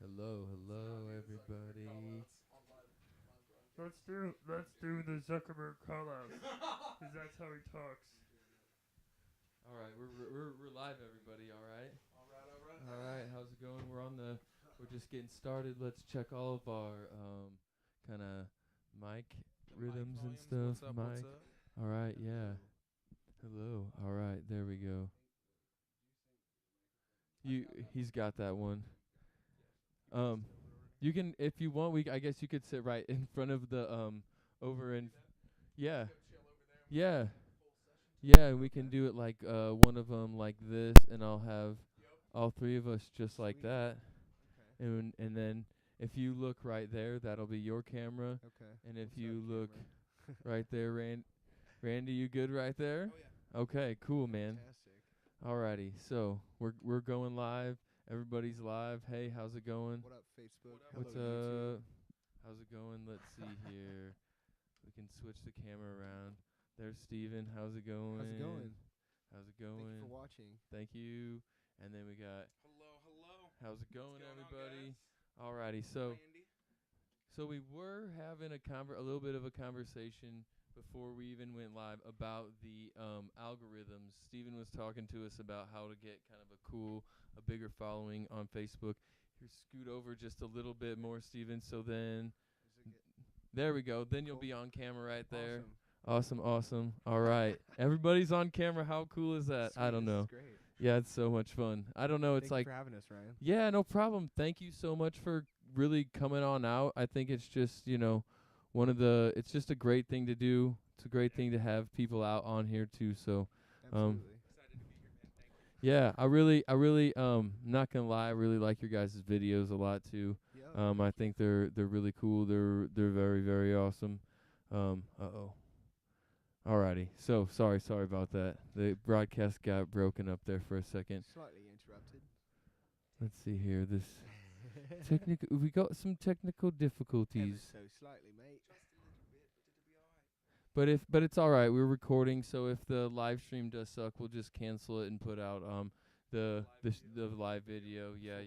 Hello, hello, everybody. Let's do the Zuckerberg call out. Cause that's how he talks. All right, we're live, everybody. All right, All all right. right. How's it going? We're just getting started. Let's check all of our kind of mic rhythms and stuff. What's up? What's Mic. up? All right, yeah. Hello. All right, there we go. He's got that one. Um, you can if you want. I guess you could sit right in front of the over in. Yeah. Yeah. Yeah, we can do it like one of 'em like this, and I'll have all three of us just like Sweet. that. Okay. And then if you look right there, that'll be your camera. Okay. And if What's you up, look camera? right there, Randy, you good right there? Oh yeah. Okay, cool, man. Fantastic. Alrighty, so we're going live. Everybody's live. Hey, how's it going? What up, Facebook? What's Hello, YouTube. up? How's it going? Let's see here. We can switch the camera around. There's Steven. How's it going? How's it going? How's it Thank you going? for watching. Thank you. And then we got Hello. how's it going, What's going on, everybody? guys? Alrighty, Randy. so we were having a little bit of a conversation before we even went live about the algorithms. Steven was talking to us about how to get kind of a bigger following on Facebook. Here, scoot over just a little bit more, Steven. So then, Is it there we go. Then you'll Cool. be on camera right there. Awesome. Awesome. All right. Everybody's on camera. How cool is that? I Sweet, don't this know. is great. Yeah, it's so much fun. I don't know. It's Thank you like, for having us, Ryan. yeah, no problem. Thank you so much for really coming on out. I think it's just, it's just a great thing to do. It's a great thing to have people out on here too. So, Absolutely. Excited to be here, man. Thank you. yeah, I really, not gonna lie, I really like your guys' videos a lot too. Yeah. I think they're really cool. They're very, very awesome. Uh-oh. Alrighty. So, sorry about that. The broadcast got broken up there for a second. Slightly interrupted. Let's see here. We got some technical Ever difficulties. so slightly, mate. Just a little bit, but it'll be alright. But it's all right. We're recording, so if the live stream does suck, we'll just cancel it and put out the live video. Yeah.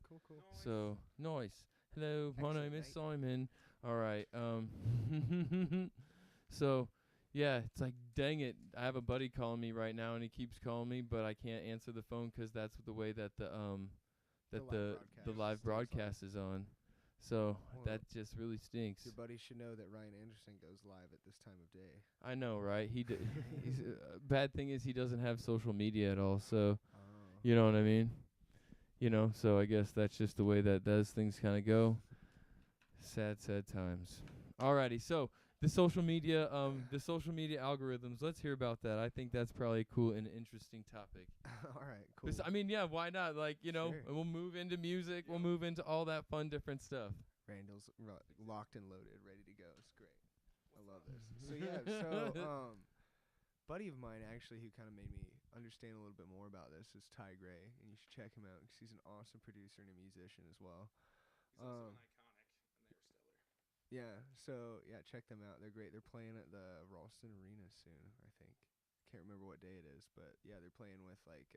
Cool. So, noise. Hello, my Excellent, name is mate. Simon. All right. So, yeah, it's like, dang it. I have a buddy calling me right now, and he keeps calling me, but I can't answer the phone 'cause that's the way that the live broadcast is on. So Well, that just really stinks. Your buddy should know that Ryan Anderson goes live at this time of day. I know, right? He's bad thing is he doesn't have social media at all. So Oh. you know what I mean. So I guess that's just the way that those things kind of go. Sad times. Alrighty, so the social media algorithms. Let's hear about that. I think that's probably a cool and interesting topic. All right, cool. I mean, yeah, why not? Like, Sure. and we'll move into music. We'll move into all that fun, different stuff. Randall's locked and loaded, ready to go. It's great. I love this. So buddy of mine actually who kind of made me understand a little bit more about this is Ty Gray, and you should check him out 'cause he's an awesome producer and a musician as well. He's also an iconic, and they were stellar. Yeah, so yeah, check them out. They're great. They're playing at the Ralston Arena soon, I think. Can't remember what day it is, but yeah, they're playing with like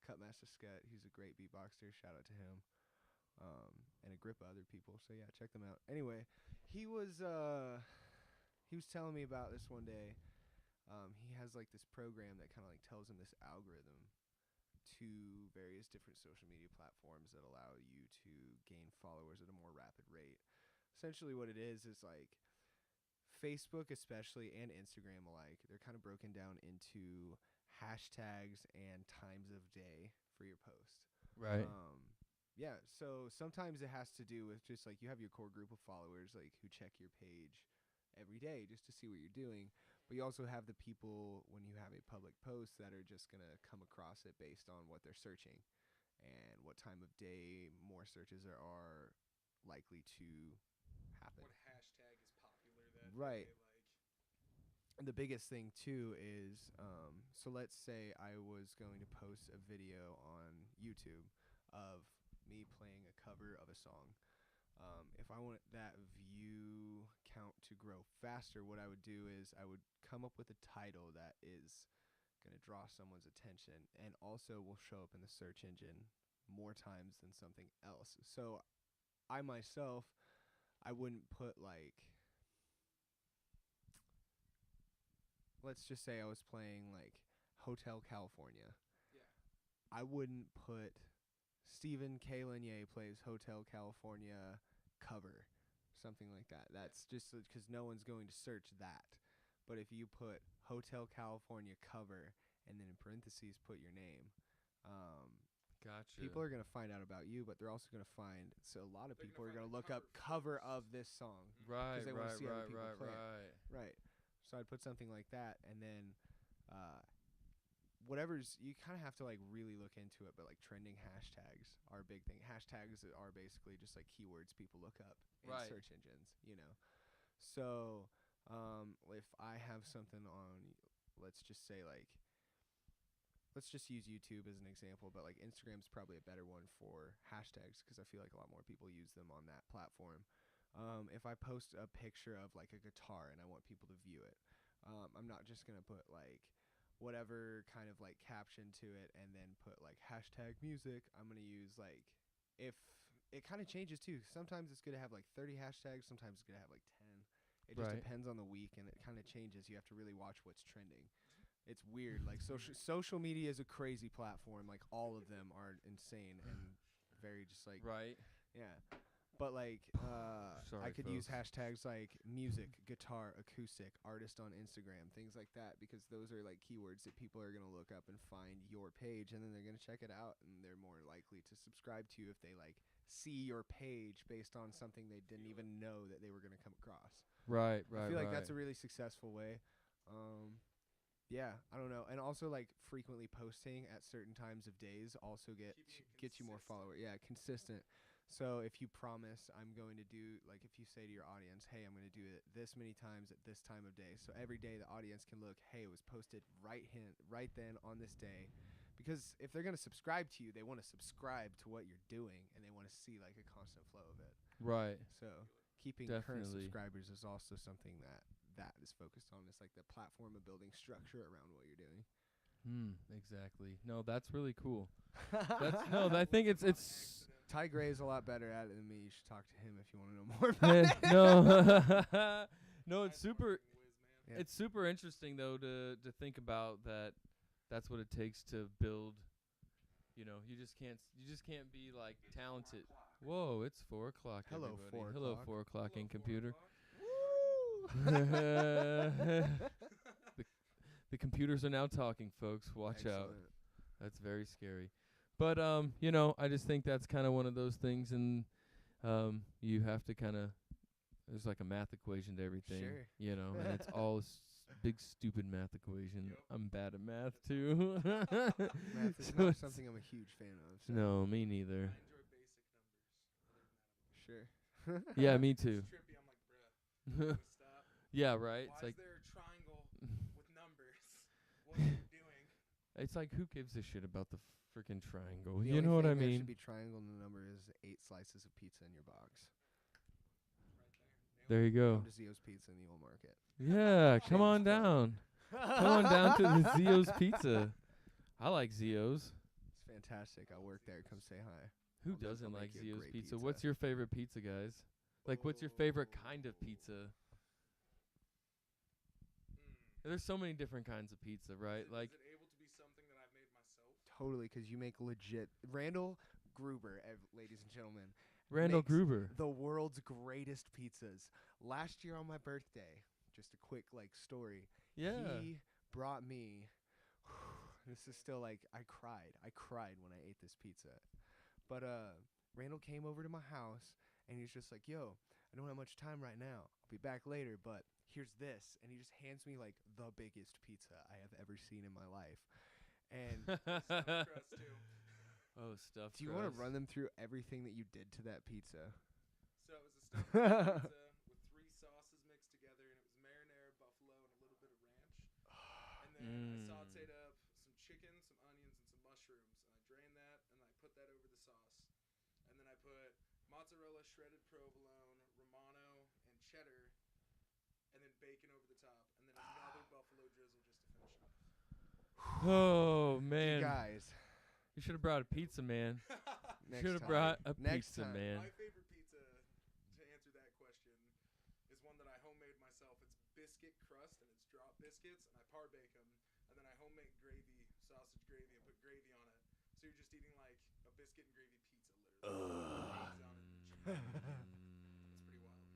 Cutmaster Scott. He's a great beatboxer. Shout out to him. And a grip of other people. So yeah, check them out. Anyway, he was telling me about this one day. He has like this program that kind of like tells him this algorithm to various different social media platforms that allow you to gain followers at a more rapid rate. Essentially what it is like Facebook especially and Instagram alike, they're kind of broken down into hashtags and times of day for your post. Right. Yeah, so sometimes it has to do with just like you have your core group of followers like who check your page every day just to see what you're doing, but you also have the people when you have a public post that are just going to come across it based on what they're searching and what time of day more searches there are likely to happen. What hashtag is popular that Right. they like? And the biggest thing too is so let's say I was going to post a video on YouTube of me playing a cover of a song. If I want that view count to grow faster, what I would do is I would come up with a title that is going to draw someone's attention and also will show up in the search engine more times than something else. So I myself, I wouldn't put like, let's just say I was playing like Hotel California. Yeah. I wouldn't put Stephen K. Lanier plays Hotel California cover, something like that. That's just because no one's going to search that. But if you put Hotel California cover and then in parentheses put your name, Gotcha. people are going to find out about you, but they're also going to find, so a lot of They're people gonna are going to find look the up cover cover first. of this song. Right, they wanna right, see other right, people right, play it. right. Right. So I'd put something like that, and then whatever's, you kind of have to like really look into it, but like trending hashtags are a big thing. Hashtags are basically just like keywords people look up in Right. search engines, you know. So if I have something on, let's just say like, let's just use YouTube as an example, but like Instagram's probably a better one for hashtags because I feel like a lot more people use them on that platform. If I post a picture of like a guitar and I want people to view it, I'm not just gonna put like whatever kind of like caption to it and then put like hashtag music. I'm gonna use like, if it kind of changes too. Sometimes it's good to have like 30 hashtags. Sometimes it's good to have like 10. It just Right. depends on the week, and it kind of changes. You have to really watch what's trending. It's weird. Like social media is a crazy platform. Like all of them are insane and very just like Right. yeah. But like Sorry, I could use folks. hashtags like music, guitar, acoustic, artist on Instagram, things like that, because those are like keywords that people are going to look up and find your page, and then they're going to check it out, and they're more likely to subscribe to you if they like see your page based on something they didn't even know that they were going to come across. Right, right, I feel like right. that's a really successful way. Yeah, I don't know. And also like frequently posting at certain times of days also gets you more followers. Yeah, consistent. So if you promise, I'm going to do, like if you say to your audience, hey, I'm going to do it this many times at this time of day. So every day the audience can look, hey, it was posted right then on this day. Because if they're going to subscribe to you, they want to subscribe to what you're doing, and they want to see like a constant flow of it. Right. So keeping current Definitely. subscribers is also something that is focused on. It's like the platform of building structure around what you're doing. Exactly. No, that's really cool. I think it's Ty Gray is a lot better at it than me. You should talk to him if you want to know more about it. no. No, it's Nice super marketing whiz, man. Yeah. it's super interesting though to think about that. That's what it takes to build. You know, you just can't be like talented. Whoa, it's 4 o'clock. Hello, everybody. 4 Hello, o'clock. 4 o'clock in Hello, 4 computer. o'clock. The computers are now talking, folks. Watch out. Excellent. That's very scary. But you know, I just think that's kind of one of those things, and you have to kind of, there's like a math equation to everything, Sure. you know, and it's all big stupid math equation. Yep. I'm bad at math too. Math is So not it's- something I'm a huge fan of. So. No, me I neither. enjoy basic numbers. Other than that, Sure. Yeah, me too. it's trippy. I'm like, bruh, you stop. Yeah, right. Why It's like is there a triangle with numbers? What are you doing? it's like who gives a shit about the freaking triangle? The You only know what I thing that mean? should be triangle in the number is 8 slices of pizza in your box. Right there. There you go. Come to Zio's Pizza in the old market. Yeah, come on Shameless plug. down. Come on down to the Zio's Pizza. I like Zio's. It's fantastic. I'll work there. Come say hi. Who They'll doesn't make like you a Zio's great pizza? pizza. What's your favorite pizza, guys? Like, what's your favorite kind of pizza? There's so many different kinds of pizza, right? Like, is it able to be something that I've made myself? Totally, because you make legit. Randall Gruber, ladies and gentlemen. Randall makes Gruber. The world's greatest pizzas. Last year on my birthday, just a quick like story. Yeah. He brought me. This is still like I cried. I cried when I ate this pizza. But Randall came over to my house and he's just like, "Yo, I don't have much time right now. I'll be back later, but here's this." And he just hands me like the biggest pizza I have ever seen in my life. And Stuffed crust too. Oh, stuffed do you want to crust. run them through everything that you did to that pizza? So it was a stuffed crust pizza with 3 sauces mixed together, and it was marinara, buffalo, and a little bit of ranch. And then I sauteed up some chicken, some onions, and some mushrooms, and I drained that, and I put that over the sauce. And then I put mozzarella, shredded provolone, romano, and cheddar, and then bacon over the top, and then another buffalo drizzle just to finish it off. Oh You man, guys, you should have brought a pizza, man. next Should have time. brought a Next pizza, time. man. My favorite pizza, to answer that question, is one that I homemade myself. It's biscuit crust, and it's drop biscuits, and I par-bake them, and then I homemade gravy, sausage gravy, and put gravy on it. So you're just eating like a biscuit and gravy pizza, literally. Eggs on it. It's pretty wild.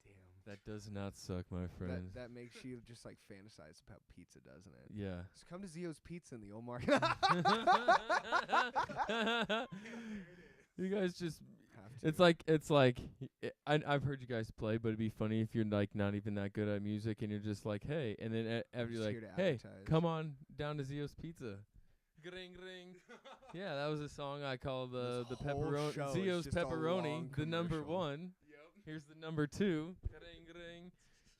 Damn. That does not suck, my friend. That makes you just like fantasize about pizza, doesn't it? Yeah. Just come to Zio's Pizza in the old market. You guys just Have to. it's like I've heard you guys play, but it'd be funny if you're like not even that good at music and you're just like, hey, and then after you're Just like, here to hey, advertise. come on down to Zio's Pizza. Ring ring. Yeah, that was a song I called the This whole pepperoni show is Zio's just a pepperoni, long the number commercial. 1. Yep. Here's the number 2. Ring ring.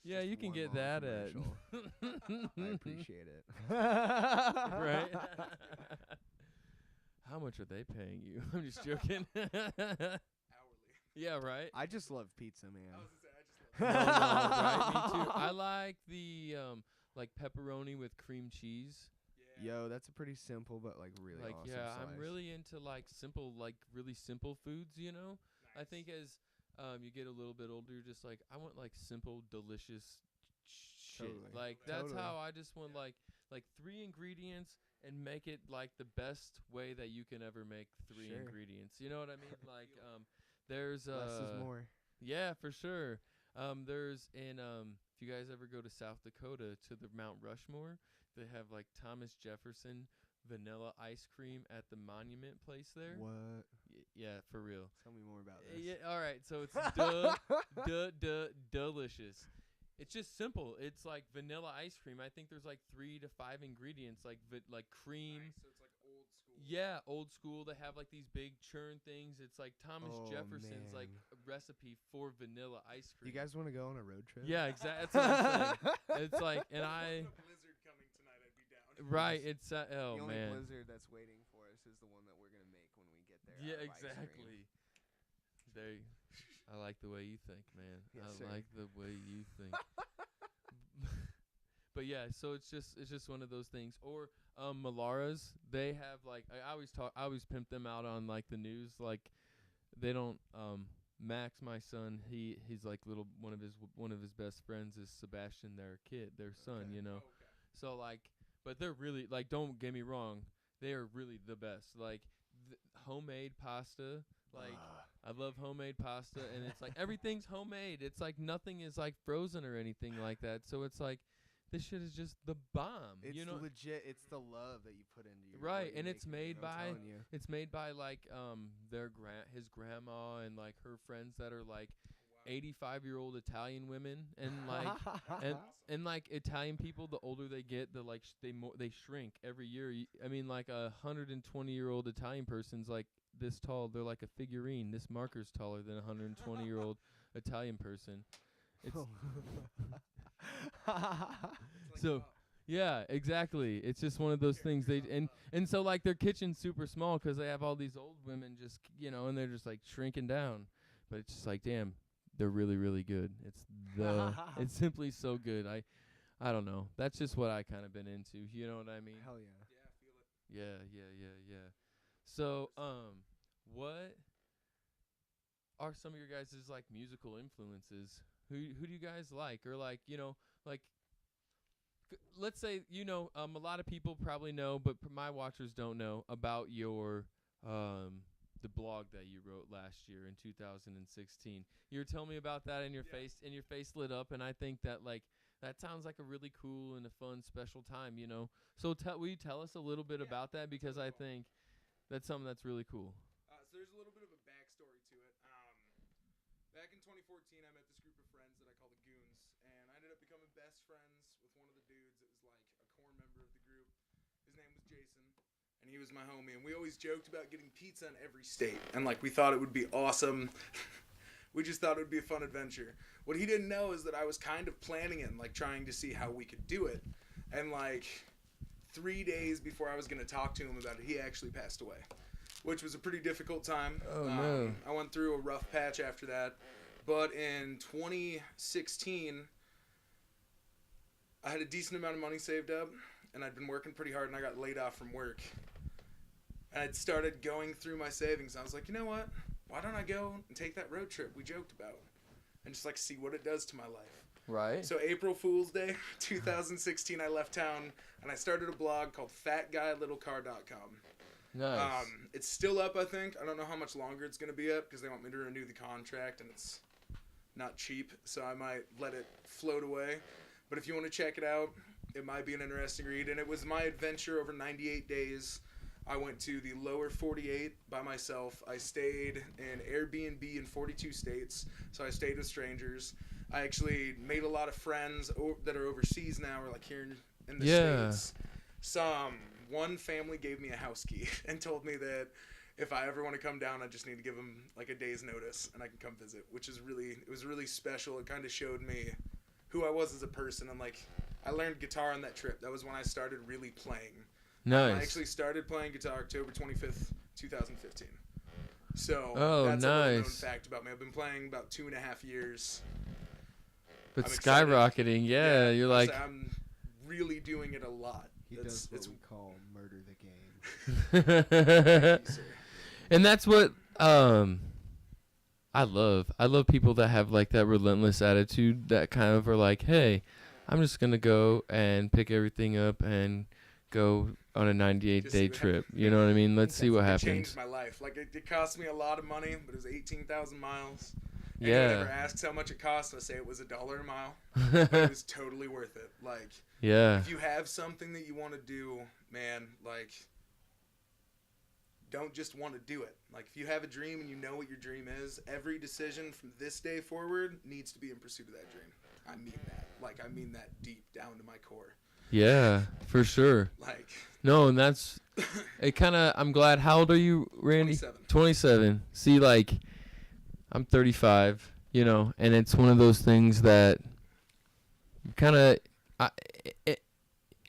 Yeah, Just you can one get long that at. commercial. I appreciate it. Right? How much are they paying you? I'm just joking. Hourly. Yeah, right. I just love pizza, I man. was gonna say, I just No, love no, right? Me too. I like the like pepperoni with cream cheese. Yeah. Yo, that's a pretty simple but like really Like awesome yeah, slice. I'm really into like simple, like really simple foods. You know, I Nice. think as you get a little bit older, you're just like I want like simple, delicious shit. Totally. Like that's Totally. how I just want like 3 ingredients and make it like the best way that you can ever make 3 Sure. ingredients. You know what I mean? Like there's Less is more. Yeah, for sure. There's in if you guys ever go to South Dakota to the Mount Rushmore, they have like Thomas Jefferson vanilla ice cream at the monument place there. What? Yeah, for real. Tell me more about this. Yeah, all right. So it's delicious. It's just simple. It's like vanilla ice cream. I think there's like 3 to 5 ingredients, like cream. Nice. So it's like old school. Yeah, old school. They have like these big churn things. It's like Thomas Oh, Jefferson's like man. recipe for vanilla ice cream. You guys want to go on a road trip? Yeah, exactly. That's what I'm saying. It's like, and I, If there was a blizzard coming tonight, I'd be down. right? It's oh the only man. blizzard that's waiting for us is the one that we're gonna make when we get there. Yeah, out of ice cream. exactly. There, I like the way you think, man. Yes, I sir. like the way you think. But yeah, so it's just one of those things. Or Malaras, they have like I always pimp them out on like the news. Like they don't Max, my son, he's like one of his best friends is Sebastian, their son, Okay. you know. Oh, okay. So like, but they're really like, don't get me wrong, they are really the best. Like homemade pasta, like I love homemade pasta, and it's like everything's homemade. It's like nothing is like frozen or anything like that. So it's like this shit is just the bomb. It's you know, legit. It's the love that you put into your Right, what you're and it's making, made I'm by- telling you. it's made by like his grandma and like her friends that are like 85-year-old Italian women, and like and like Italian people, the older they get, the like they shrink every year. I mean, like 120-year-old Italian person's like this tall. They're like a figurine. This marker's taller than a 120-year-old Italian person. It's It's like, So- yeah, exactly. It's just one of those things. And so like their kitchen's super small 'cause they have all these old women just and they're just like shrinking down. But it's just like, damn, they're really really good. It's simply so good. I don't know. That's just what I kind of been into. You know what I mean? Hell yeah. yeah, I feel it. Yeah. So what are some of your guys' like musical influences? Who do you guys like, or like like let's say a lot of people probably know, but my watchers don't know about your the blog that you wrote last year in 2016. You were telling me about that, and your face lit up, and I think that like that sounds like a really cool and a fun special time, So will you tell us a little bit Yeah, about that, because I totally. think that's something that's really cool. So there's a little bit of a backstory to it. Back in 2014, I met this group of friends that I call the Goons, and I ended up becoming best friends with one of the dudes that was like a core member of the group. His name was Jason, and he was my homie, and we always joked about getting pizza in every state, and like we thought it would be awesome. We just thought it would be a fun adventure. What he didn't know is that I was kind of planning it and like trying to see how we could do it, and like 3 days before I was going to talk to him about it, he actually passed away, which was a pretty difficult time. Oh, no. I went through a rough patch after that. But in 2016, I had a decent amount of money saved up, and I'd been working pretty hard, and I got laid off from work. And I'd started going through my savings. I was like, you know what? Why don't I go and take that road trip we joked about and just like see what it does to my life? Right. So April Fool's Day, 2016, I left town and I started a blog called FatGuyLittleCar.com. Nice. It's still up, I think. I don't know how much longer it's going to be up because they want me to renew the contract and it's not cheap. So I might let it float away. But if you want to check it out, it might be an interesting read. And it was my adventure over 98 days. I went to the lower 48 by myself. I stayed in Airbnb in 42 states, so I stayed with strangers. I actually made a lot of friends that are overseas now, or like here in the States. One family gave me a house key and told me that if I ever want to come down, I just need to give them like a day's notice and I can come visit, which is it was really special. It kind of showed me who I was as a person. And like, I learned guitar on that trip. That was when I started really playing. Nice. I actually started playing guitar October 25th, 2015. So nice. that's a little known fact about me. I've been playing about 2.5 years. But I'm skyrocketing, yeah. You're like, I'm really doing it a lot. He does what we call murder the game. and that's what I love. I love people that have like that relentless attitude that kind of are like, hey, I'm just gonna go and pick everything up and go on a 98-day trip. You know what I mean? Let's see what happens. It changed my life. Like, it cost me a lot of money, but it was 18,000 miles. Yeah. Anyone ever asks how much it costs, I say it was $1 a mile. But it was totally worth it. Like, yeah. If you have something that you want to do, man, like, don't just want to do it. Like, if you have a dream and you know what your dream is, every decision from this day forward needs to be in pursuit of that dream. I mean that. Like, I mean that deep down to my core. Yeah, for sure. Like, no, and that's it. Kind of. I'm glad. How old are you, Randy? 27. See, like, I'm 35. You know, and it's one of those things that kind of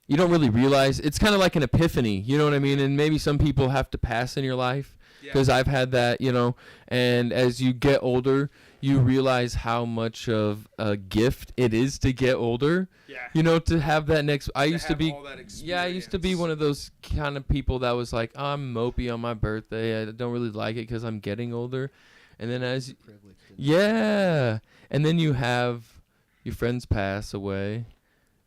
you don't really realize. It's kind of like an epiphany. You know what I mean? And maybe some people have to pass in your life because I've had that. You know, and as you get older, you realize how much of a gift it is to get older. Yeah. You know, to have that next. I used to be one of those kind of people that was like, oh, I'm mopey on my birthday. I don't really like it because I'm getting older. And then and then you have your friends pass away.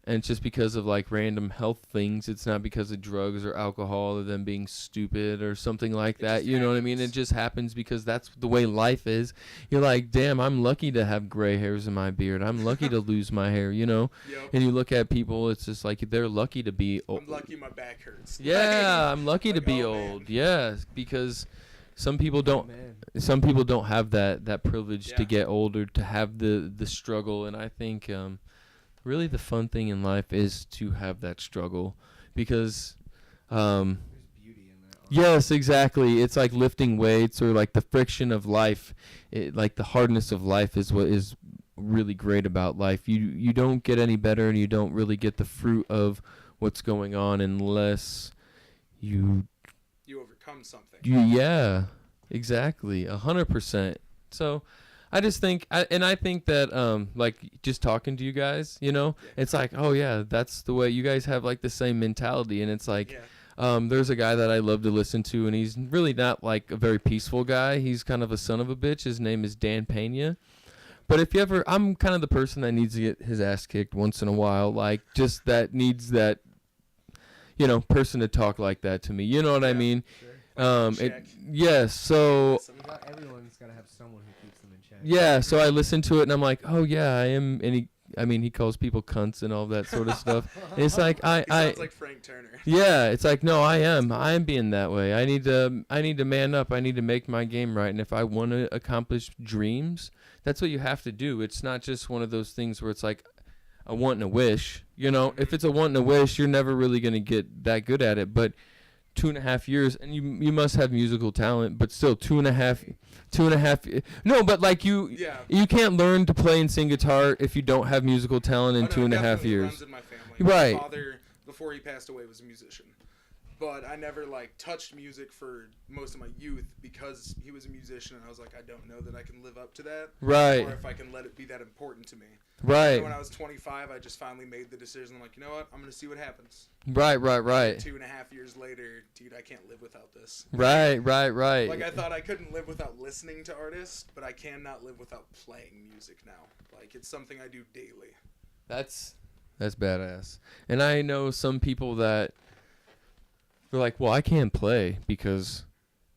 And it's just because of like random health things. It's not because of drugs or alcohol or them being stupid or something like that. You know what I mean? It just happens because that's the way life is. You're like, damn, I'm lucky to have gray hairs in my beard. I'm lucky to lose my hair, you know? Yep. And you look at people, it's just like they're lucky to be old. I'm lucky my back hurts. Yeah, I'm lucky to be old. Yeah, because some people don't have that privilege to get older, to have the struggle. And I think really the fun thing in life is to have that struggle because there's beauty in that. Yes, exactly. It's like lifting weights or like the friction of life. Like the hardness of life is what is really great about life. You don't get any better and you don't really get the fruit of what's going on unless you overcome something. Yeah, exactly. 100%. So I just think, I think that, like, just talking to you guys, you know, it's like, oh, yeah, that's the way you guys have, like, the same mentality. And it's like, there's a guy that I love to listen to, and he's really not, like, a very peaceful guy. He's kind of a son of a bitch. His name is Dan Pena. But if you ever, I'm kind of the person that needs to get his ass kicked once in a while, like, just that needs that, you know, person to talk like that to me. You know what I mean? Sure. So everyone's got to have someone who keeps them in check. Yeah, so I listened to it and I'm like, oh yeah, I am. And he calls people cunts and all that sort of stuff. And it's like he sounds like Frank Turner. Yeah, it's like no, I am being that way. I need to man up. I need to make my game right. And if I want to accomplish dreams, that's what you have to do. It's not just one of those things where it's like a want and a wish. You know, if it's a want and a wish, you're never really gonna get that good at it. But 2.5 years, and you must have musical talent, but still 2.5. No, but like you can't learn to play and sing guitar if you don't have musical talent in 2.5 years. Runs in my family. Right. My father, before he passed away, was a musician. but I never like touched music for most of my youth because he was a musician, and I was like, I don't know that I can live up to that, Right. or if I can let it be that important to me. Right. And when I was 25, I just finally made the decision. I'm like, you know what? I'm gonna see what happens. Right. 2.5 years later, dude, I can't live without this. Right. Like, I thought I couldn't live without listening to artists, but I cannot live without playing music now. Like, it's something I do daily. That's badass. And I know some people that they're like, well, I can't play because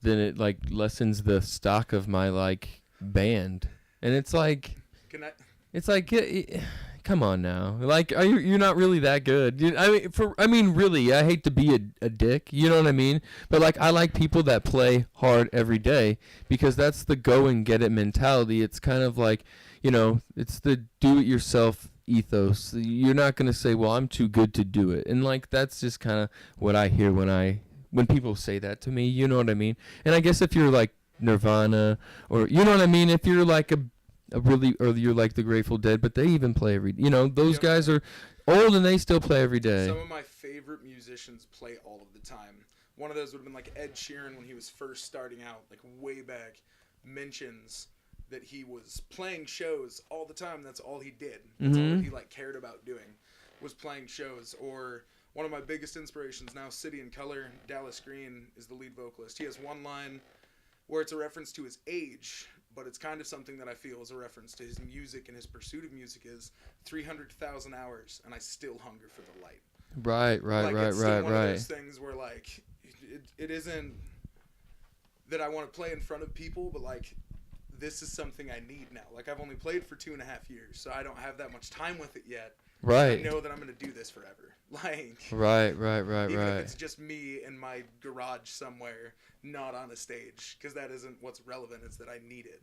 then it like lessens the stock of my like band. And it's like, come on now. Like, you're not really that good. Really, I hate to be a dick. You know what I mean? But like, I like people that play hard every day because that's the go and get it mentality. It's kind of like, it's the do it yourself ethos. You're not going to say, well, I'm too good to do it. And like, that's just kind of what I hear when people say that to me. You know what I mean? And I guess if you're like Nirvana or, you know what I mean? If you're like a really, or you're like the Grateful Dead, but they even play those guys are old and they still play every day. Some of my favorite musicians play all of the time. One of those would have been like Ed Sheeran when he was first starting out, like way back, mentions that he was playing shows all the time. That's all he did. That's all that he like cared about doing, was playing shows. Or one of my biggest inspirations now, City and Color, Dallas Green is the lead vocalist. He has one line where it's a reference to his age, but it's kind of something that I feel is a reference to his music, and his pursuit of music is 300,000 hours, and I still hunger for the light. Right. It's still one of those things where like it isn't that I want to play in front of people, but like, this is something I need now. Like, I've only played for 2.5 years, so I don't have that much time with it yet. Right. I know that I'm going to do this forever. Like, Right. Even if it's just me in my garage somewhere, not on a stage, because that isn't what's relevant. It's that I need it.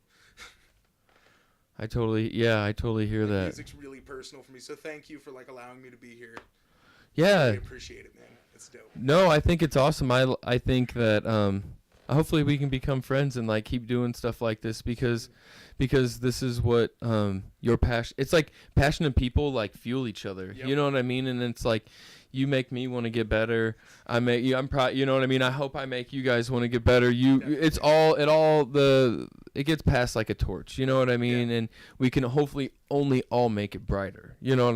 I totally hear Like, that. Music's really personal for me, so thank you for like allowing me to be here. Yeah. I really appreciate it, man. It's dope. No, I think it's awesome. I think that hopefully we can become friends and like keep doing stuff like this because this is what your passion. It's like passionate people like fuel each other. Yep. You know what I mean? And it's like you make me want to get better. I'm proud. You know what I mean? I hope I make you guys want to get better. It gets passed like a torch. You know what I mean? Yeah. And we can hopefully only all make it brighter. You know what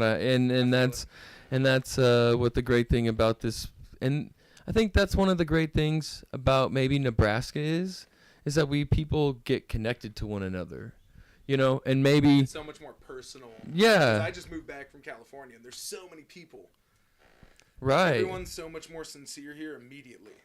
that's what the great thing about this. And I think that's one of the great things about maybe Nebraska is that people get connected to one another, and maybe It's so much more personal. Yeah. 'Cause I just moved back from California, and there's so many people. Right. Everyone's so much more sincere here immediately.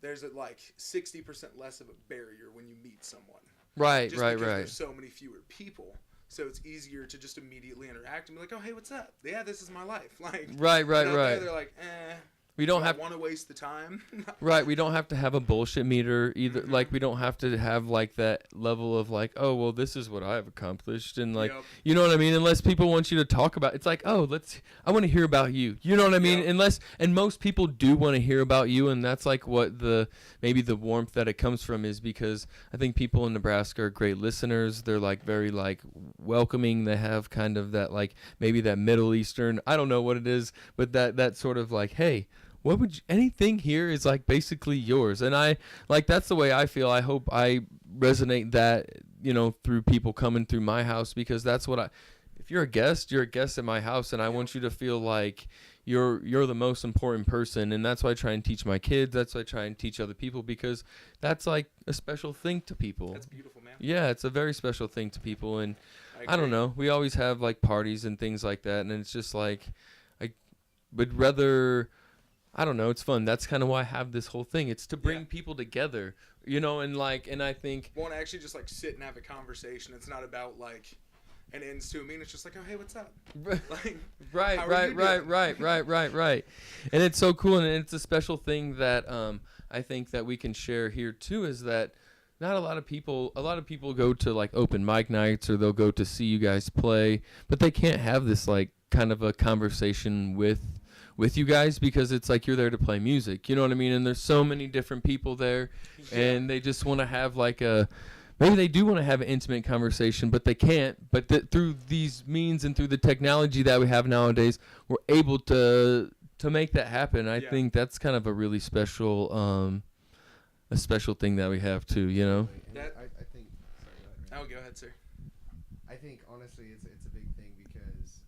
There's like 60% less of a barrier when you meet someone. Right. Just because there's so many fewer people. So it's easier to just immediately interact and be like, oh, hey, what's up? Yeah, this is my life. Like, Right. and out there, they're like, We don't have want to waste the time. Right, we don't have to have a bullshit meter either. Like, we don't have to have like that level of like, oh, well, this is what I've accomplished, and like, Yep. you know what I mean. Unless people want you to talk about, it's like, oh, I want to hear about you. You know what I mean? Yep. And most people do want to hear about you, and that's like what maybe the warmth that it comes from is because I think people in Nebraska are great listeners. They're like very like welcoming. They have kind of that like maybe that Middle Eastern. I don't know what it is, but that sort of like, hey. Anything here is like basically yours. And I like, that's the way I feel. I hope I resonate that, through people coming through my house, because that's what if you're a guest at my house, and I want you to feel like you're the most important person. And that's why I try and teach my kids. That's why I try and teach other people, because that's like a special thing to people. That's beautiful, man. Yeah, it's a very special thing to people. And I don't agree. know, we always have like parties and things like that. And it's just like, I would rather, I don't know. It's fun. That's kind of why I have this whole thing. It's to bring people together, and I think. Want to actually just like sit and have a conversation. It's not about like an ends to a mean. It's just like, oh, hey, what's up? Like, Right. how are you doing? Right. And it's so cool, and it's a special thing that I think that we can share here too, is that not a lot of people go to like open mic nights, or they'll go to see you guys play, but they can't have this like kind of a conversation with you guys, because it's like you're there to play music, you know what I mean? And there's so many different people there, and they just want to have like maybe they do want to have an intimate conversation, but they can't. But through these means and through the technology that we have nowadays, we're able to to make that happen, I Yeah. think that's kind of a really special thing that we have too, you know. And That- I think. Sorry, go ahead, Ryan. Oh, go ahead, sir. I think honestly, it's a big thing because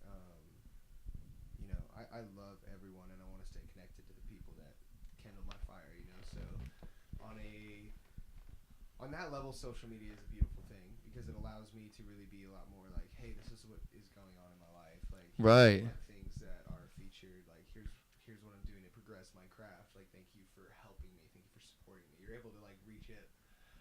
you know I love everyone and I want to stay connected to the people that kindle my fire. You know, so on that level, social media is a beautiful thing because it allows me to really be a lot more like, hey, this is what is going on in my life. Like, here's Right. like things that are featured. Like, here's what I'm doing to progress my craft. Like, thank you for helping me. Thank you for supporting me. You're able to like reach it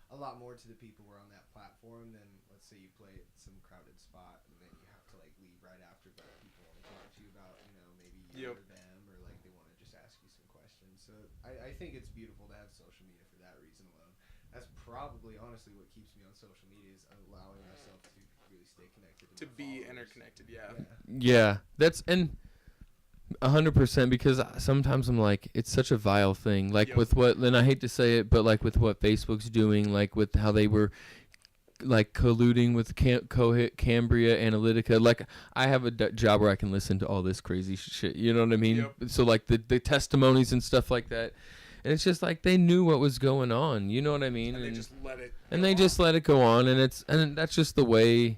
a lot more to the people who are on that platform than let's say you play at some crowded spot and then you have to like leave right after, but people want to talk to you about, you know, maybe you Yep. or them or like they want to just ask you some questions. So I think it's beautiful to have social media for that reason alone. That's probably honestly what keeps me on social media is allowing myself to really stay connected To my be followers. interconnected, yeah. Yeah, that's and 100% because sometimes I'm like, it's such a vile thing. Like Yep. with what, and I hate to say it, but like with what Facebook's doing, like with how they were like colluding with Cambria Analytica. Like I have a job where I can listen to all this crazy shit. You know what I mean? Yep. So like the testimonies and stuff like that. And it's just like they knew what was going on. You know what I mean? And they just let it and go they on. just let it go on, and that's just the way,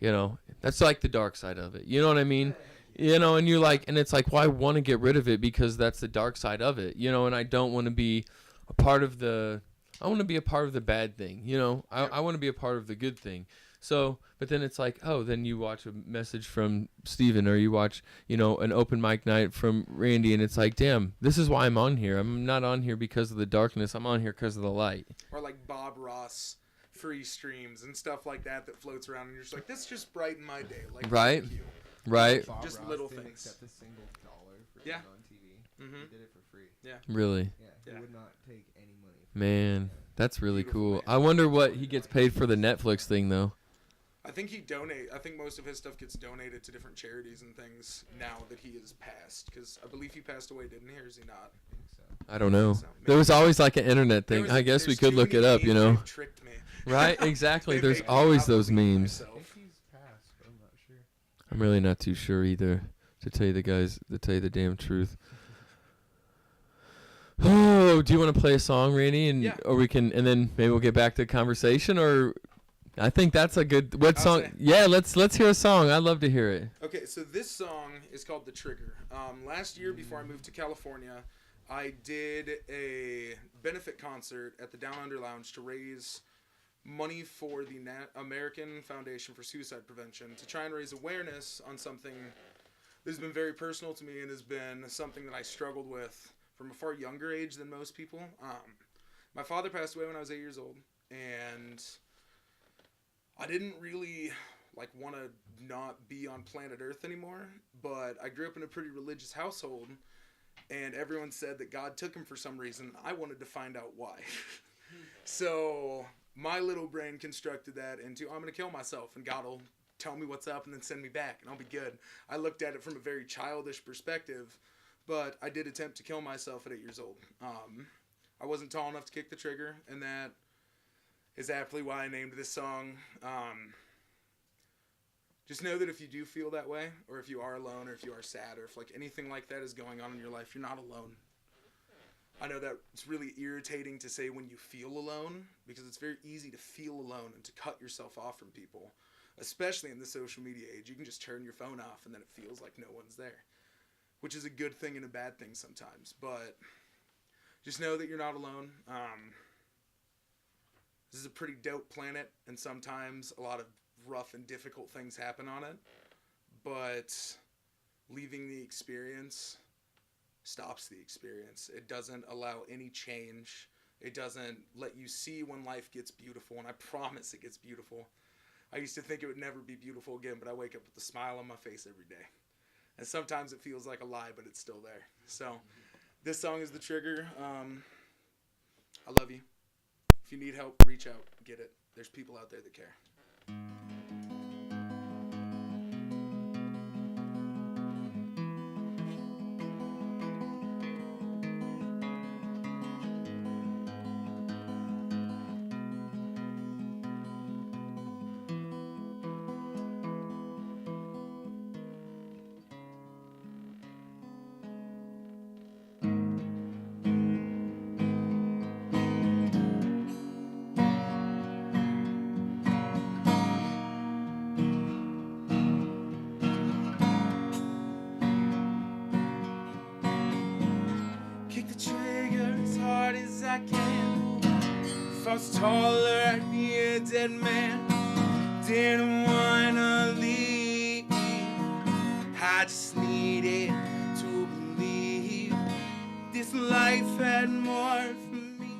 you know. That's like the dark side of it. You know what I mean? You know, and you're like, and it's like, well, I want to get rid of it because that's the dark side of it. You know, and I don't want to be a part of the. I want to be a part of the bad thing. You know, Yep. I want to be a part of the good thing. So, but then it's like, oh, then you watch a message from Steven or you watch, you know, an open mic night from Randy, and it's like, damn, this is why I'm on here. I'm not on here because of the darkness. I'm on here because of the light. Or like Bob Ross free streams and stuff like that floats around, and you're just like, this just brightened my day. Like, Right. thank you. Right? Bob Just Ross little didn't things. accept a single dollar for Yeah. being on TV. Mhm. He did it for free. Really? Yeah, Yeah. he would not take any money. For Man, that's really Beautiful cool. man. I wonder what he gets paid for the Netflix thing, though. I think I think most of his stuff gets donated to different charities and things now that he is passed. Because I believe he passed away, didn't he? Or is he not? I think so. I don't know. So, There was always like an internet There thing. was I guess we there's could too look it many up, you memes, know? they've tricked me. Right? Exactly. They There's make me always not those believe memes. I myself. think he's passed, but I'm not sure. I'm really not too sure either, to tell you the damn truth. Oh, do you want to play a song, Randy, and Yeah. or we can, and then maybe we'll get back to conversation, or I think that's a good. What I'll song? say. Yeah, let's hear a song. I'd love to hear it. Okay, so this song is called The Trigger. Last year, before I moved to California, I did a benefit concert at the Down Under Lounge to raise money for the American Foundation for Suicide Prevention to try and raise awareness on something that has been very personal to me and has been something that I struggled with from a far younger age than most people. My father passed away when I was 8 years old, and I didn't really want to not be on planet Earth anymore, but I grew up in a pretty religious household, and everyone said that God took him for some reason. I wanted to find out why. So my little brain constructed that into, I'm going to kill myself, and God will tell me what's up and then send me back, and I'll be good. I looked at it from a very childish perspective, but I did attempt to kill myself at 8 years old. I wasn't tall enough to kick the trigger, and that is aptly why I named this song. Just know that if you do feel that way, or if you are alone, or if you are sad, or if anything like that is going on in your life, you're not alone. I know that it's really irritating to say when you feel alone, because it's very easy to feel alone and to cut yourself off from people, especially in the social media age. You can just turn your phone off and then it feels like no one's there, which is a good thing and a bad thing sometimes. But just know that you're not alone. This is a pretty dope planet, and sometimes a lot of rough and difficult things happen on it, but leaving the experience stops the experience. It doesn't allow any change. It doesn't let you see when life gets beautiful, and I promise it gets beautiful. I used to think it would never be beautiful again, but I wake up with a smile on my face every day. And sometimes it feels like a lie, but it's still there. So this song is The Trigger. I love you. If you need help, reach out, get it. There's people out there that care. I can. If I was taller, I'd be a dead man. Didn't wanna leave. I just needed to believe this life had more for me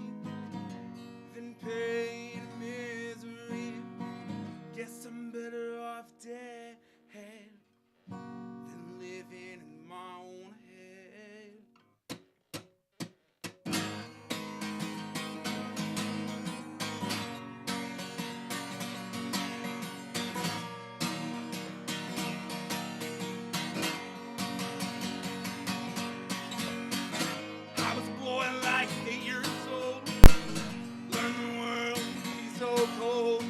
than pain and misery. Guess I'm better off dead than living in my own head. I was born like 8 years old. Learned the world could be so cold.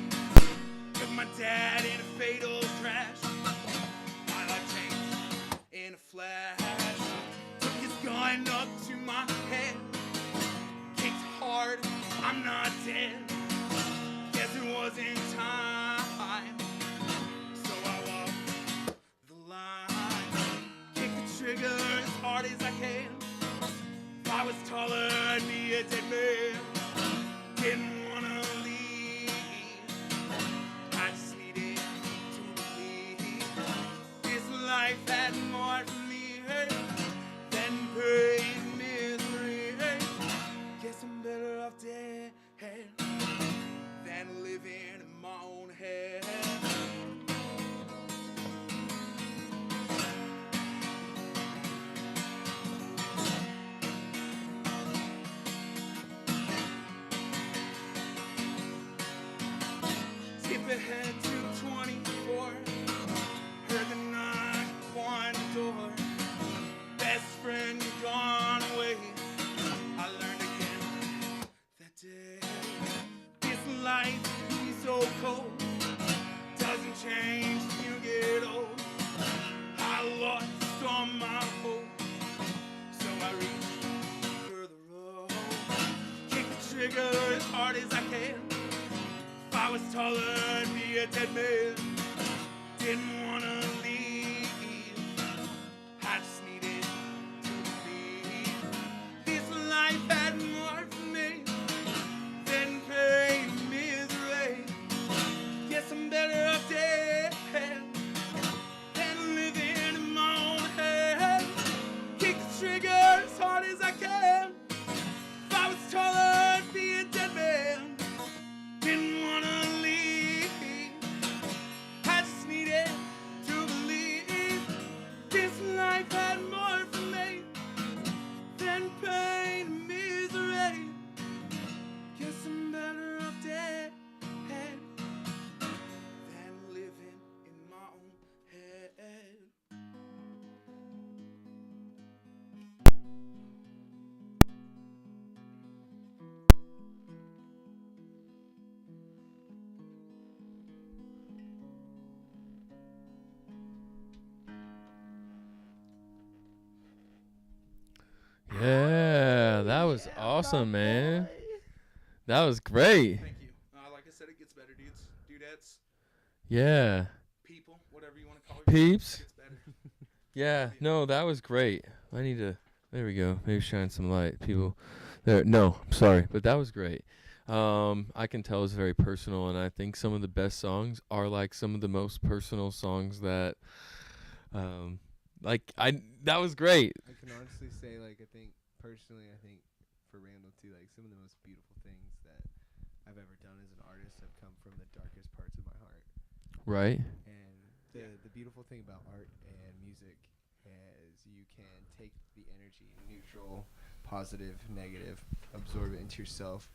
Took my dad in a fatal crash. My life changed in a flash. Took his gun up to my head. Kicked hard, I'm not dead. Guess it wasn't time. So I walked the line. Kicked the trigger as hard as I can. If I was taller, I'd be a dead man. Didn't wanna leave. I just needed to believe this life had more for me than pain and misery. Guess I'm better off dead than living in my own head. Skip ahead to 24. Heard the knock on the door. Best friend gone away. I learned again that day. This life can be so cold. Doesn't change till you get old. I lost all my hope. So I reached for the road. Kick the trigger as hard as I can. If I was taller, I'd be a dead man. Didn't wanna leave. I just needed to believe this life had more for me than pain and misery. Guess I'm better off dead than living in my own head. Kick the trigger as hard as I can. If I was taller, I'd be a dead man. Didn't wanna leave. I just needed to believe this life had more for me than pain and misery. Guess I'm better off dead than living in my own head. Yeah, that was awesome, man. That was great. Thank you. Like I said, it gets better, dudes, dudettes, Yeah. people, whatever you want to call it. Peeps. It gets better. Yeah. No, that was great. I need to. There we go. Maybe shine some light, people. There. No, I'm sorry, but that was great. I can tell it's very personal, and I think some of the best songs are like some of the most personal songs that, that was great. I can honestly say, like, I think for Randall too, like, some of the most beautiful things that I've ever done as an artist have come from the darkest parts of my heart. Right. And the beautiful thing about art and music is you can take the energy, neutral, positive, negative, absorb it into yourself,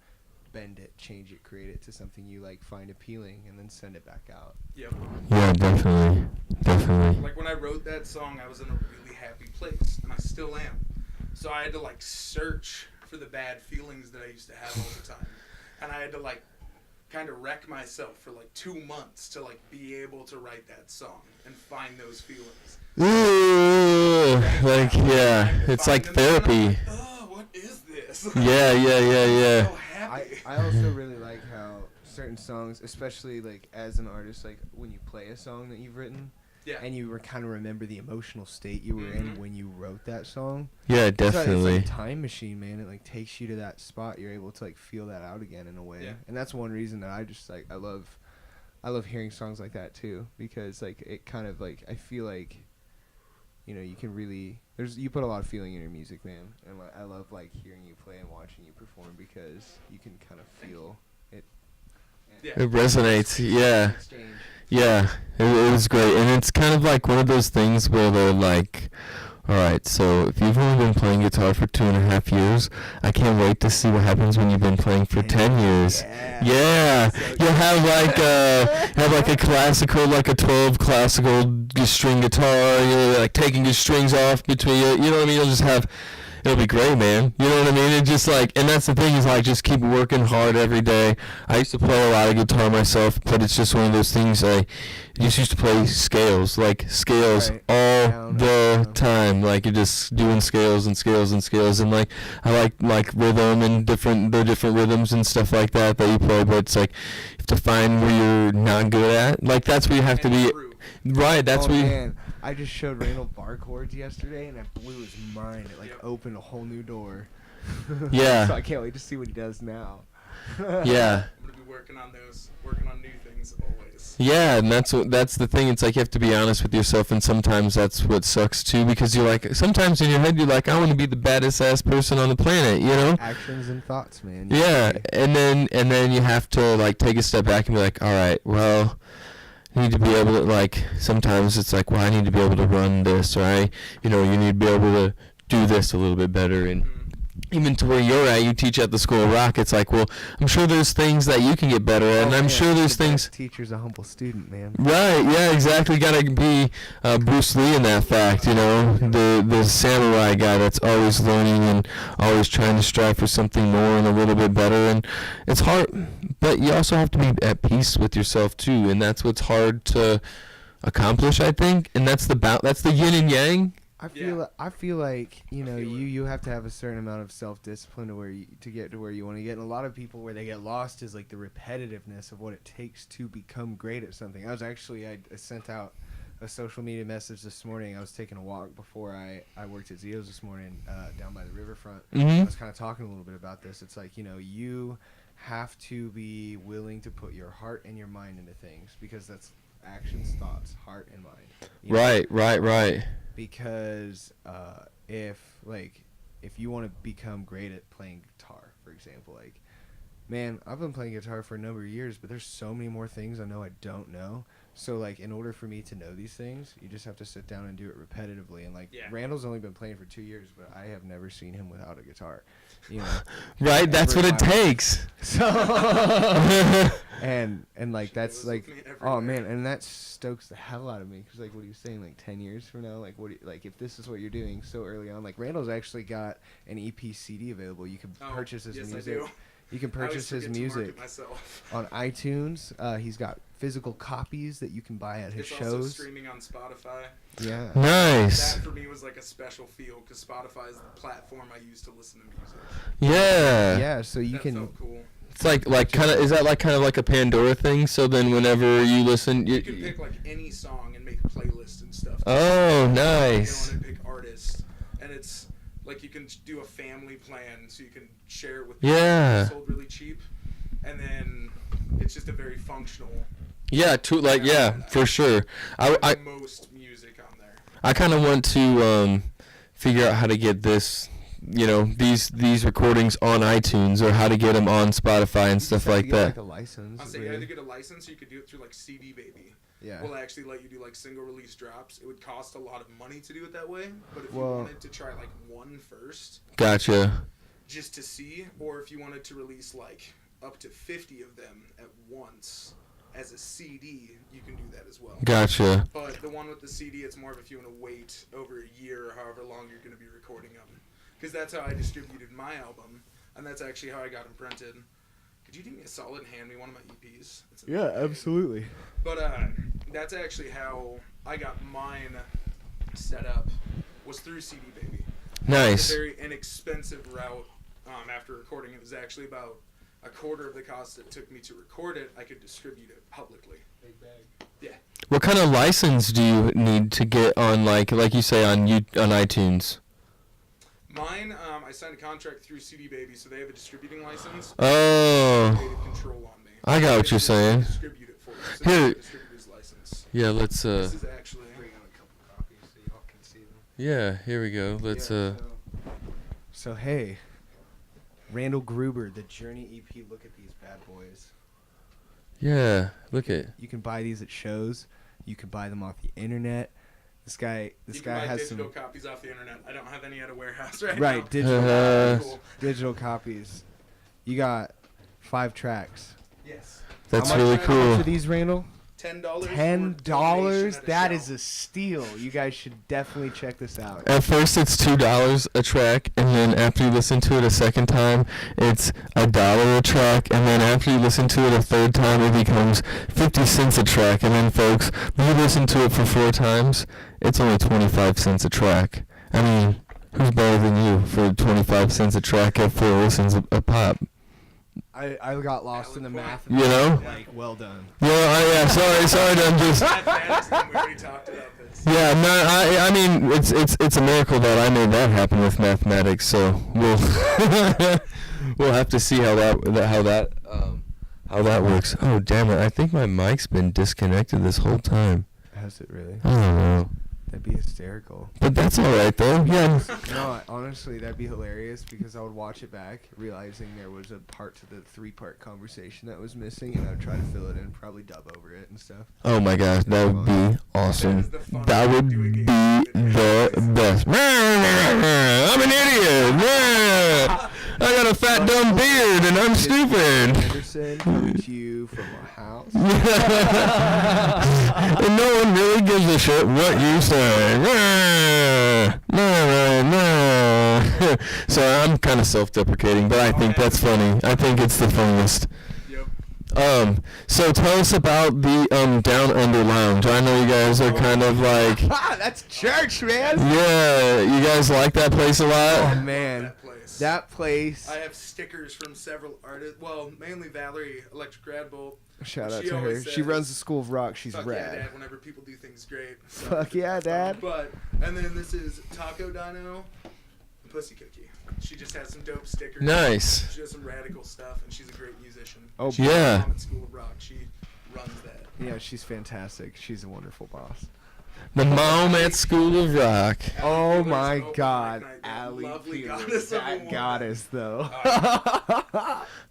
bend it, change it, create it to something you like, find appealing, and then send it back out. Yep. Yeah, definitely. Definitely. Like when I wrote that song, I was in a really happy place, and I still am. So I had to like search for the bad feelings that I used to have all the time, and I had to like kind of wreck myself for like 2 months to like be able to write that song and find those feelings. Ooh, like, yeah, it's like therapy. Like, oh, what is this? Yeah. I'm so happy. I also really like how certain songs, especially like as an artist, like when you play a song that you've written, Yeah. and you kind of remember the emotional state you were in when you wrote that song. Yeah, It's like definitely. a time machine, man. It like takes you to that spot. You're able to like feel that out again in a way. Yeah. And that's one reason that I just like I love hearing songs like that too, because like it kind of like I feel like, you know, you can really you put a lot of feeling in your music, man. And like I love like hearing you play and watching you perform because you can kind of feel it. Yeah. It resonates. Yeah. Exchange. Yeah, it was great, and it's kind of like one of those things where they're like, all right, so if you've only been playing guitar for 2.5 years, I can't wait to see what happens when you've been playing for 10 years. Yeah, you'll have like a classical, like a 12 classical string guitar, you're like taking your strings off between you know what I mean? You'll just have, it'll be great, man. You know what I mean? It just like, and that's the thing is like, just keep working hard every day. I used to play a lot of guitar myself, but it's just one of those things I just used to play scales Right. all Down, the down. time. Like you're just doing scales and scales and scales, and like I like rhythm and the different rhythms and stuff like that you play. But it's like you have to find where you're not good at. Like that's where you have to be. Right. That's oh where. man, I just showed Randall bar chords yesterday, and it blew his mind. It like Yep. opened a whole new door. Yeah. So I can't wait to see what he does now. Yeah. I'm gonna be working on new things always. Yeah, and that's the thing. It's like you have to be honest with yourself, and sometimes that's what sucks too, because you're like, sometimes in your head you're like, I want to be the baddest ass person on the planet, you know? Actions and thoughts, man. You Yeah, gotta and then you have to like take a step back and be like, all right, well, I need to be able to like. Sometimes it's like, well, I need to be able to run this, or you need to be able to do this a little bit better, and even to where you're at, you teach at the School of Rock. It's like, well, I'm sure there's things that you can get better at, and I'm sure there's the things. best teacher's a humble student, man. Right, yeah, exactly. Gotta be Bruce Lee in that fact, you know, the samurai guy that's always learning and always trying to strive for something more and a little bit better. And it's hard, but you also have to be at peace with yourself too, and that's what's hard to accomplish, I think. And that's the yin and yang. I feel like you have to have a certain amount of self-discipline to get to where you want to get. And a lot of people where they get lost is like the repetitiveness of what it takes to become great at something. I sent out a social media message this morning. I was taking a walk before I worked at Zio's this morning down by the riverfront. I was kind of talking a little bit about this. It's like, you have to be willing to put your heart and your mind into things, because that's actions, thoughts, heart, and mind. You know? Right. Because if you want to become great at playing guitar, for example, like, man, I've been playing guitar for a number of years, but there's so many more things I know I don't know. So like, in order for me to know these things, you just have to sit down and do it repetitively. And like, Randall's only been playing for 2 years, but I have never seen him without a guitar. Right, that's what it takes. So and like that's like, oh man, and that stokes the hell out of me, because like, what are you saying, like 10 years from now, like like if this is what you're doing so early on, like Randall's actually got an EP CD available. You can purchase his music. You can purchase his music on iTunes. He's got physical copies that you can buy at his shows. It's also streaming on Spotify. Yeah. Nice. That for me was like a special feel, because Spotify is the platform I use to listen to music. Yeah. Yeah, so you That can. felt cool. It's like kind of, is that like kind of like a Pandora thing? So then whenever you listen, You can pick like any song and make a playlist and stuff. Oh, You nice. want to pick artists, and it's like you can do a family plan, so you can share it with people. Yeah. It's sold really cheap, and then it's just a very functional. Yeah, for sure. I Most music on there. I kind of want to figure out how to get this, these recordings on iTunes, or how to get them on Spotify and stuff like that. Like a license. I'll say you either get a license, or you could do it through like CD Baby. Yeah. We'll actually let you do like single release drops. It would cost a lot of money to do it that way, but if you Well- wanted to try like one first, Gotcha. just to see, or if you wanted to release like up to 50 of them at once as a CD, you can do that as well. Gotcha. But the one with the CD, it's more of if you want to wait over a year or however long you're going to be recording them. Because that's how I distributed my album, and that's actually how I got them printed. Could you do me a solid and hand me one of my EPs? Yeah, absolutely. But that's actually how I got mine set up, was through CD Baby. It's Nice. a very inexpensive route. After recording, it was actually about a quarter of the cost it took me to record it, I could distribute it publicly. Big bag. Yeah. What kind of license do you need to get on, like you say, on iTunes? Mine, I signed a contract through CD Baby, so they have a distributing license. Oh, Creative control on me. I got what you're saying. Distribute it for you. So Here. they have a distributor's license. Yeah, let's This is actually. Bring out a couple copies so y'all can see them. yeah, here we go. Let's So hey, Randall Gruber, the Journey EP. Look at these bad boys. yeah, look at. You can buy these at shows. You can buy them off the internet. This guy You can buy has some digital copies off the internet. I don't have any at a warehouse right now. right digital Cool. digital copies. You got 5 tracks. Yes. That's How much- really How cool. much are these, Randall? $10. $10. That is a a steal. You guys should definitely check this out. At first, it's $2 a track, and then after you listen to it a second time, it's $1 a track, and then after you listen to it a third time, it becomes 50 cents a track, and then, folks, when you listen to it for 4 times, it's only 25 cents a track. I mean, who's better than you for 25 cents a track at 4 listens a pop? I got lost in the Valid math. point. You know? Like, well done. Yeah, sorry, I'm just. Mathematics, we already talked about this. Yeah, no, I mean, it's a miracle that I made that happen with mathematics. So we'll we'll have to see how that works. Oh, damn it! I think my mic's been disconnected this whole time. Has it really? I don't know, That'd be hysterical. but that's all right though. Yeah. No, honestly, that'd be hilarious because I would watch it back, realizing there was a part to the 3-part conversation that was missing, and I would try to fill it in, probably dub over it and stuff. Oh my gosh, that would be awesome. That would be the best. I'm an idiot. I got a fat dumb beard and I'm stupid. Anderson coming to you from a house. And no one really gives a shit what you say. So I'm kind of self-deprecating, but I think that's funny. I think it's the funniest. Yep. So tell us about the Down Under Lounge. I know you guys are kind of like, That's church, man. yeah, you guys like that place a Oh lot. man, That place. that place. I have stickers from several artists. Well, mainly Valerie, Electric Rad Bolt. Shout out She to her. always She says, runs the School of Rock. She's Fuck rad. yeah, Dad, whenever people do things great. So, Fuck yeah, Dad. But, and then this is Taco Dino, Pussy Cookie. She just has some dope stickers. Nice. She does some radical stuff, and she's a great musician. Oh, She's yeah. Mom at School of Rock. She runs that. Yeah, she's fantastic. She's a wonderful boss. The Mom at School of Rock. Oh Allie my Peeler's open God, mic night, that Allie lovely Peeler, goddess of a that woman. goddess though.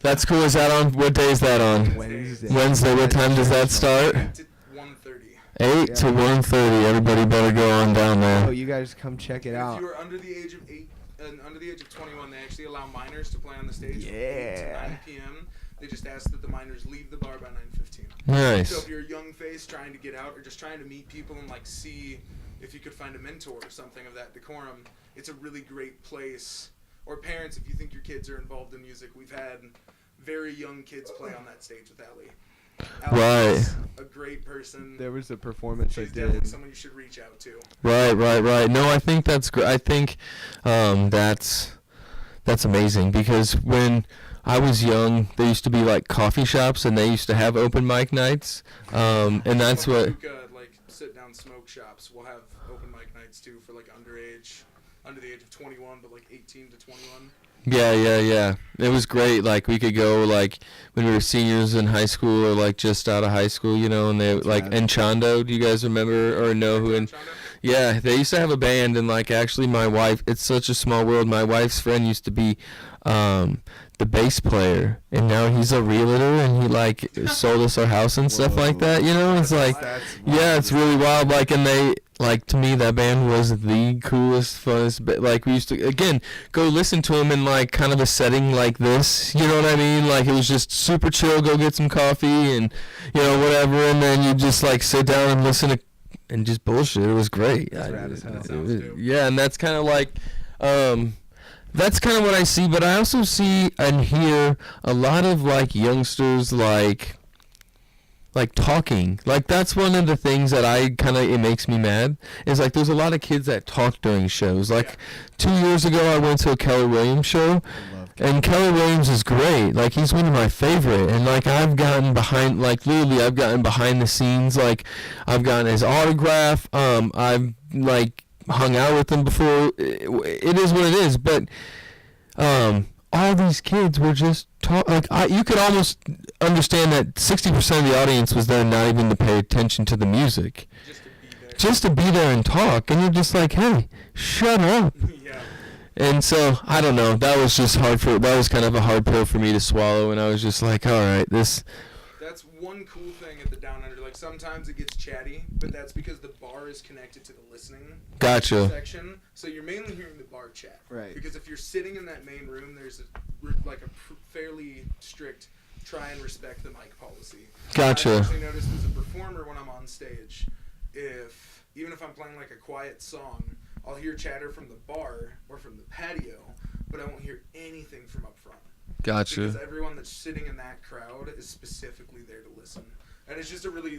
That's cool. Is that on? What day is that on? Wednesday. Wednesday. What time does that start? 8 to 1:30. 8 to 1:30. Everybody better go on down Oh, there. you guys come check it If out. you are under the age of 8 and under the age of 21, they actually allow minors to play on the stage from 8 to Yeah. 9 p.m. They just ask that the minors leave the bar by 9:15. So Nice. if you're a young face trying to get out or just trying to meet people and like see if you could find a mentor or something of that decorum, it's a really great place. Or parents, if you think your kids are involved in music, we've had very young kids play on that stage with Allie. Allie's a great person. There was a performance I She's definitely did. someone you should reach out to. Right. No, I think that's great. I think that's amazing because when I was young, there used to be like coffee shops and they used to have open mic nights, and that's Some what. hookah, like sit down smoke shops will have open mic nights too for like under the age of 21, but like 18 to 21. Yeah. It was great. Like we could go like when we were seniors in high school or like just out of high school, you know, and they like rad. Enchando. Do you guys remember or know who? Yeah, they used to have a band, and like actually my wife, it's such a small world. My wife's friend used to be the bass player, and now he's a realtor, and he like sold us our house and stuff like that. You know, it's like, That's yeah, it's really wild. Like, and they like to me that band was the coolest, funnest. But like we used to again go listen to him in like kind of a setting like this. You know what I mean? Like it was just super chill. Go get some coffee and you know whatever, and then you just like sit down and listen to. And just bullshit. It was great. That's rad as hell. That sounds dope. Yeah, and that's kind of like, that's kind of what I see. But I also see and hear a lot of like youngsters like talking. Like that's one of the things that I kind of it makes me mad. Is like there's a lot of kids that talk during shows. Like 2 years ago, I went to a Keller Williams show. I love And Kelly Williams is great. Like, he's one of my favorite. And, like, I've gotten behind, like, literally, I've gotten behind the scenes. Like, I've gotten his autograph. I've, like, hung out with him before. It is what it is. But, all these kids were just you could almost understand that 60% of the audience was there not even to pay attention to the music. Just to be there and talk. And you're just like, hey, shut up. Yeah. And so, I don't know, that was just that was kind of a hard pill for me to swallow, and I was just like, all right, this... That's one cool thing at the Down Under. Like, sometimes it gets chatty, but that's because the bar is connected to the listening Gotcha. section. So you're mainly hearing the bar chat. Right. Because if you're sitting in that main room, there's fairly strict try and respect the mic policy. Gotcha. I actually noticed as a performer when I'm on stage, even if I'm playing like a quiet song, I'll hear chatter from the bar or from the patio, but I won't hear anything from up front. Gotcha. Because everyone that's sitting in that crowd is specifically there to listen. And it's just a really,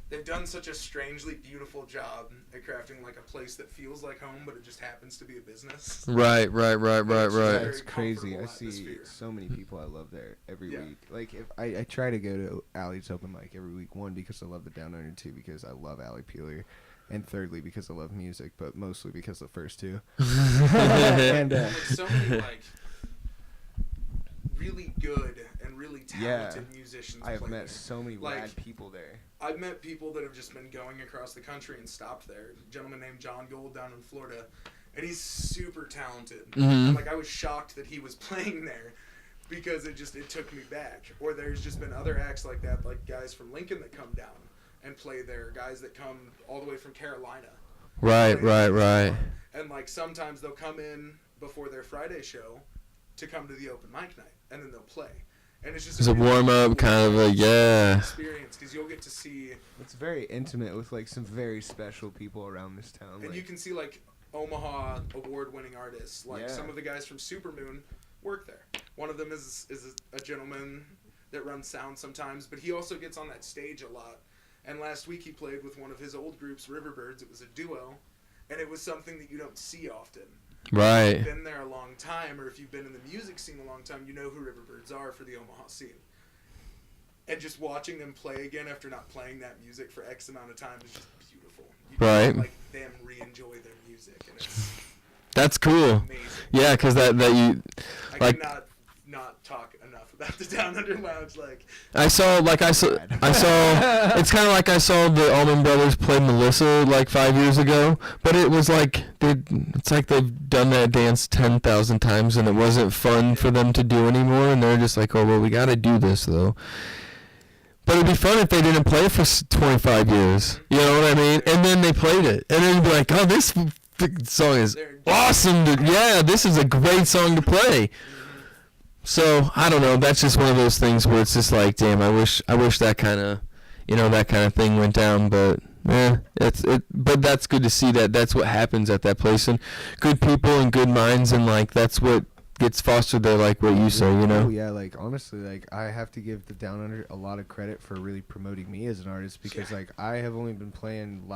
they've done such a strangely beautiful job at crafting, like, a place that feels like home, but it just happens to be a business. Right. That's crazy. I see atmosphere. so many people I love there every Yeah. week. Like, if I try to go to Allie's open mic every week, one, because I love the Down Under, two, because I love Allie Peeler, and thirdly, because I love music, but mostly because the first two. And So many, really good and really talented musicians I have play met there. so many rad people there. I've met people that have just been going across the country and stopped there. A gentleman named John Gold down in Florida, and he's super talented. Mhm. And, I was shocked that he was playing there because it took me back. Or there's just been other acts like that, like guys from Lincoln that come down and play there, guys that come all the way from Carolina. Right. And, sometimes they'll come in before their Friday show to come to the open mic night, and then they'll play. And it's just It's a warm-up, kind of a, yeah. experience, because you'll get to see... It's very intimate with, some very special people around this town. And you can see, Omaha award-winning artists. Yeah. Some of the guys from Supermoon work there. One of them is a gentleman that runs sound sometimes, but he also gets on that stage a lot. And last week he played with one of his old groups, Riverbirds. It was a duo, and it was something that you don't see often. Right. If you've been there a long time, or if you've been in the music scene a long time, you know who Riverbirds are for the Omaha scene. And just watching them play again after not playing that music for X amount of time is just beautiful. You Right. can, them re-enjoy their music, and it's That's cool. amazing. Yeah, because that you... I Like- cannot not talk enough about the Down Under Lounge. I saw, it's kind of like I saw the Allman Brothers play Melissa, 5 years ago, but it was it's like they've done that dance 10,000 times, and it wasn't fun for them to do anymore, and they're just like, oh, well, we got to do this, though. But it'd be fun if they didn't play for 25 years, you know what I mean? And then they played it, and then you'd be like, oh, this song is awesome. This is a great song to play. So, I don't know, that's just one of those things where it's just like, damn, I wish that kind of, that kind of thing went down, but, but that's good to see that that's what happens at that place, and good people and good minds, and, that's what gets fostered there, like what you say, Oh, yeah, honestly, I have to give the Down Under a lot of credit for really promoting me as an artist, because, I have only been playing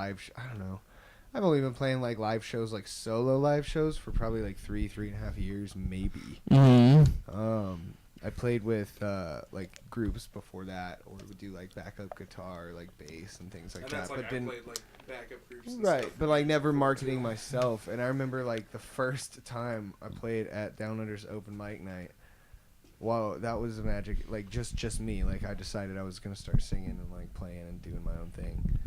I've only been playing live shows, solo live shows for probably 3.5 years, maybe. Mm-hmm. I played with groups before that, or would do backup guitar, bass and things like And that. that's But I then played backup groups and right, stuff. but never marketing myself. And I remember the first time I played at Down Under's open mic night. Wow, that was a magic. Just me. I decided I was gonna start singing and playing and doing my own thing.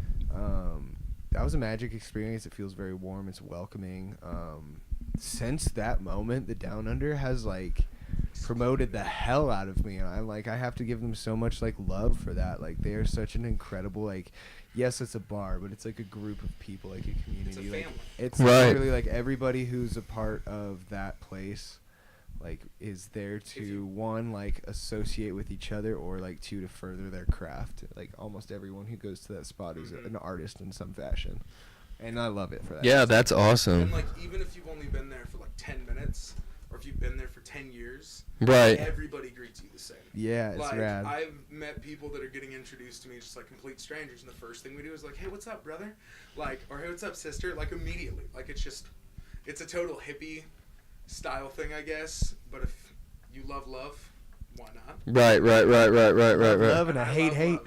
That was a magic experience. It feels very warm. It's welcoming. Since that moment, the Down Under has promoted the hell out of me. I have to give them so much love for that. They are such an incredible yes, it's a bar, but it's a group of people, a community. It's a family. It's Right. literally everybody who's a part of that place is there to one associate with each other, or two to further their craft. Almost everyone who goes to that spot is an artist in some fashion, and I love it for that. Yeah, that's awesome. And even if you've only been there for 10 minutes, or if you've been there for 10 years, Right. everybody greets you the same. Yeah, it's rad. I've met people that are getting introduced to me just complete strangers, and the first thing we do is hey, what's up, brother? Or hey, what's up, sister? Immediately. It's a total hippie style thing, I guess. But if You love love. Why not? Right. Love and I hate hate.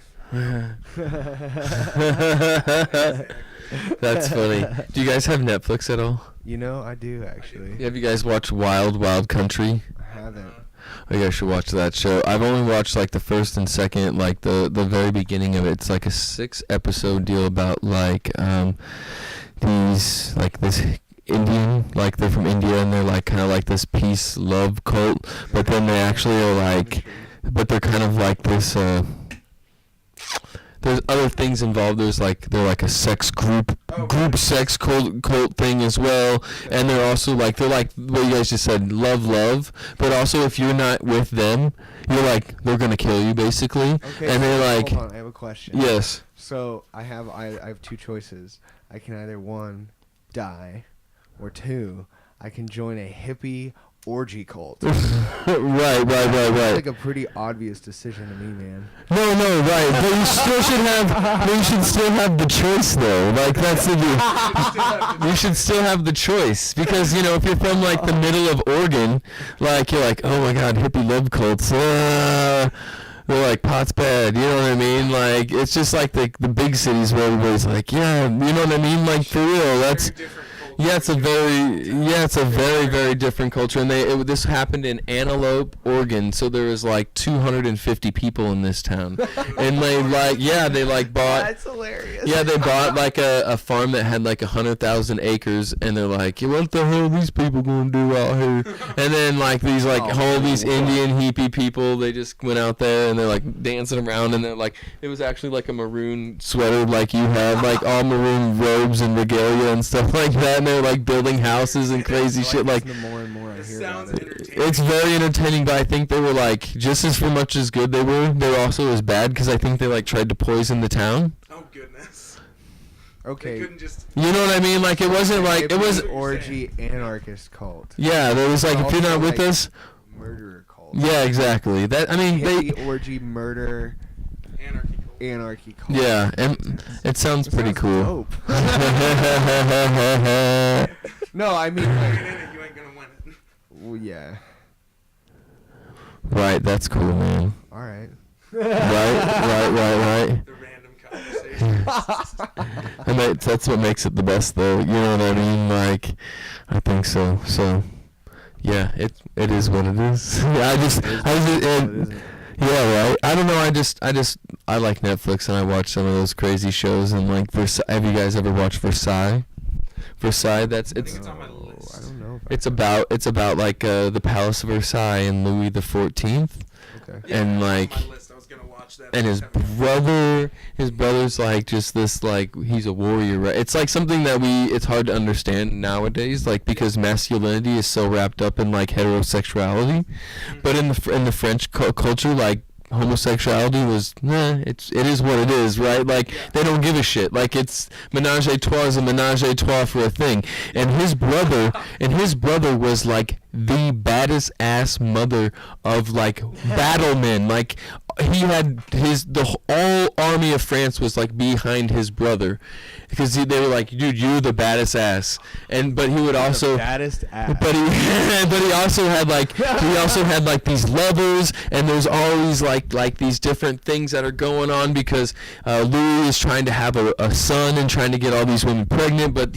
That's funny. Do you guys have Netflix at all? You know, I do actually. Have you guys watched Wild Wild Country? I haven't. Oh, you guys should watch that show. I've only watched like the first and second, like the very beginning of it. It's like a 6-episode deal about like these like this Indian, like they're from India and they're like kind of like this peace love cult, but then they actually are like, but they're kind of like this. There's other things involved. There's like they're like a sex group sex cult thing as well, and they're also like what you guys just said, love, but also if you're not with them, you're like they're gonna kill you basically, Okay, and they're like, hold on, I have a question. yes, So I have two choices. I can either 1, die, or 2, I can join a hippie orgy cult. right. That's like a pretty obvious decision to me, man. No, right, but you still should have. You should still have the choice, though. Like that's the. You should still have the choice because if you're from like the middle of Oregon, like you're like, oh my God, hippie love cults. They're like pot's bad. You know what I mean? Like it's just like the big cities where everybody's like, yeah, you know what I mean? Like for real, that's. Yeah, it's a very, very different culture, and this happened in Antelope, Oregon. So there was like 250 people in this town, and they bought. That's hilarious. Yeah, they bought like a farm that had like 100,000 acres, and they're like, what the hell are these people gonna do out here? And then like these these Indian hippie people, they just went out there and they're like dancing around, and they're like, it was actually like a maroon sweater like you have, like all maroon robes and regalia and stuff like that. And they're like building houses and crazy shit. Like, the more and more I hear about it. it's very entertaining, but I think they were like just as much as good they were also as bad because I think they like tried to poison the town. Oh goodness. Okay. They couldn't just. You know what I mean? Like it wasn't like it was orgy anarchist cult. Yeah, there was like if you're not with us. Murderer cult. Yeah, exactly. That I mean hippie orgy murder. Anarchy cult. Yeah, and it sounds pretty cool. Dope. No, I mean like, You ain't gonna win it. well, yeah. Right, that's cool, man. All right. Right. The random conversations. And that's what makes it the best, though. You know what I mean? Like, I think so. So, yeah, it is what it is. Yeah, right. I don't know. I like Netflix and I watch some of those crazy shows and like have you guys ever watched Versailles? It's I think it's on my list. I don't know. it's about like the Palace of Versailles and Louis the 14th. Okay. Yeah, And, it's on like- my list. I was gonna watch that. And his brother's like just this like he's a warrior, right? It's like something that it's hard to understand nowadays, like because masculinity is so wrapped up in like heterosexuality, but in the French culture, like homosexuality was it is what it is, right? Like they don't give a shit. Like it's menage a trois is a menage a trois for a thing. And his brother was like the baddest ass mother of like battlemen. Like he had the whole army of France was like behind his brother because they were like, dude, you're the baddest ass. But he would also baddest ass. but he also had like these lovers, and there's always like these different things that are going on because Louis is trying to have a son and trying to get all these women pregnant, but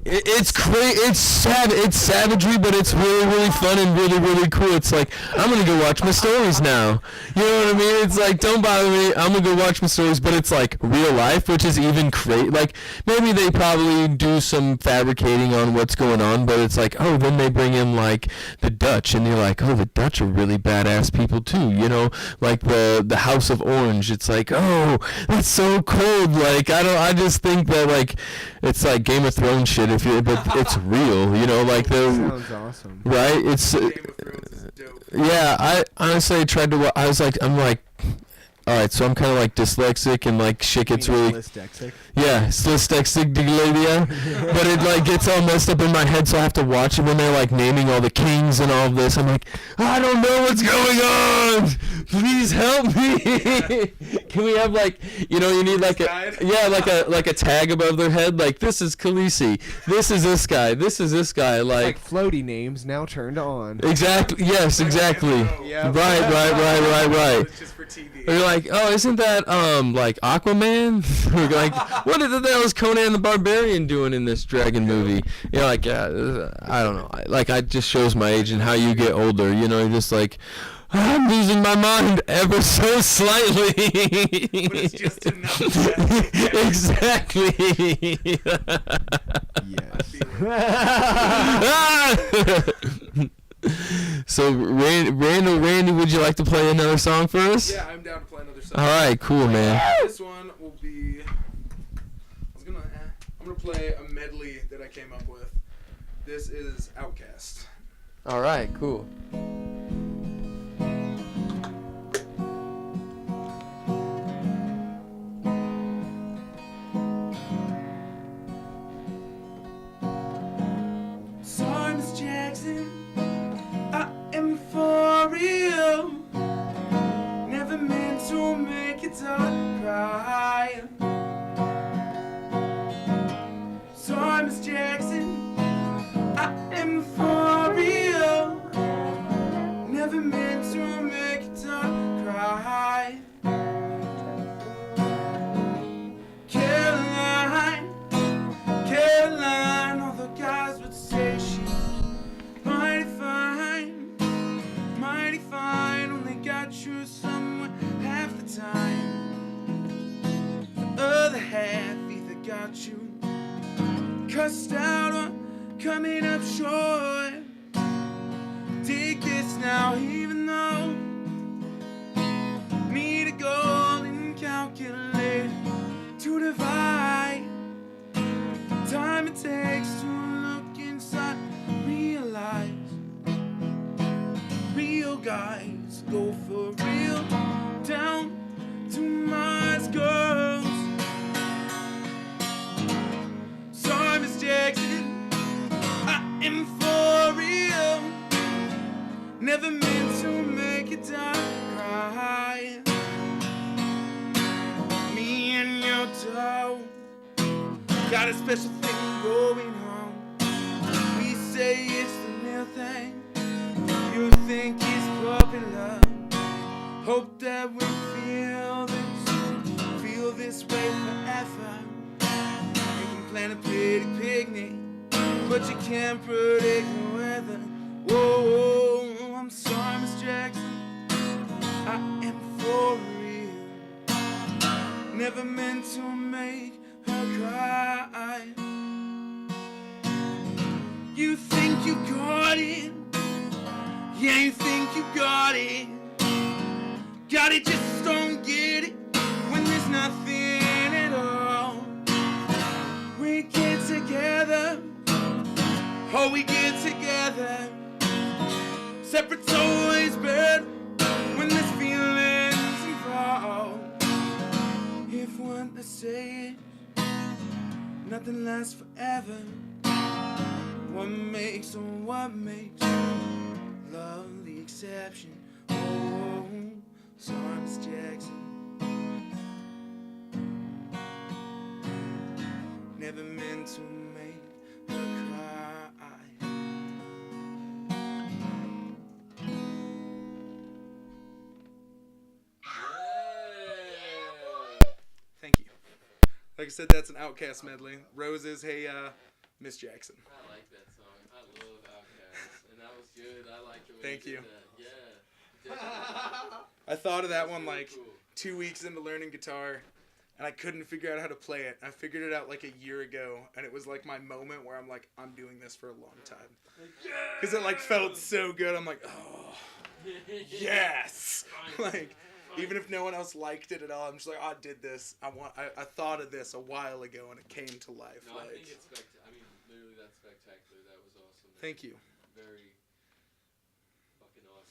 it's crazy. It's savagery, but it's really, really fun and really, really cool. It's like, I'm going to go watch my stories now. You know what I mean? It's like, don't bother me. I'm going to go watch my stories, but it's like real life, which is even crazy. Like, maybe they probably do some fabricating on what's going on, but it's like, oh, then they bring in like the Dutch, and you're like, oh, the Dutch are really badass people too. You know, like the House of Orange. It's like, oh, that's so cold. Like, I just think that like, it's like Game of Thrones shit. But it's real, you know, like the sounds awesome. right. It's Game of Thrones is dope. yeah. I honestly tried to. I'm like, all right. So I'm kind of like dyslexic and like shit gets really. Dyslexic. Yeah, Slisteksigdiglabia. But it like gets all messed up in my head, so I have to watch it when they're like naming all the kings and all of this. I'm like, I don't know what's going on. Please help me. Can we have like, you need like like a tag above their head, like this is Khaleesi, this is this guy, Like floaty names now turned on. Exactly. Yes, exactly. Yeah. Right. It's just for TV. Or you're like, oh, isn't that like Aquaman? Or you're like, what the hell is Conan the Barbarian doing in this dragon movie? You're like, yeah, I don't know. Like, it just shows my age and how you get older. You're just like, I'm losing my mind ever so slightly. But it's just enough. Exactly. Yes. So, Randy, would you like to play another song for us? Yeah, I'm down to play another song. All right, cool, man. This one will be. I'm gonna play a medley that I came up with. This is Outkast. All right, cool. Sorry, Miss Jackson, I am for real. Never meant to make your daughter cry. Sorry, Miss Jackson, I am for real. Never meant to make your daughter cry. Caroline, all the guys would say she's mighty fine, only got you somewhere half the time. The other half either got you cussed out or coming up short. Take this now, even though need a golden calculator to divide time it takes to look inside, realize real guys go for real, down to Mars girls. Sorry, Miss Jackson, I am for real. Never meant to make it cry. Me and your dog got a special thing going on. We say it's the real thing. You think it's popular. Hope that we feel this way forever. You can plan a pretty picnic, but you can't predict the weather. Whoa, I'm sorry, Miss Jackson, I am for real. Never meant to make her cry. You think you got it? Yeah, you think you got it. Got it, just don't get it when there's nothing at all. We get together, oh, we get together. Separate's always better when there's feelings involved. If what they say is nothing lasts forever, what makes love the exception? Oh, sorry, Miss Jackson, never meant to make her cry. Thank you. Like I said, that's an Outkast medley. Roses, hey, Miss Jackson. I like that song. I love Outkast, and that was good. I like the way Thank you. did that. Yeah. I thought of that one really like cool. 2 weeks into learning guitar, and I couldn't figure out how to play it. I figured it out like a year ago, and it was like my moment where I'm like, I'm doing this for a long time. Because it like felt so good. I'm like, oh, yes. Like, even if no one else liked it at all, I'm just like, I did this. I thought of this a while ago, and it came to life. No, like, I think it's literally that's spectacular. That was awesome. Thank you. Very fucking awesome.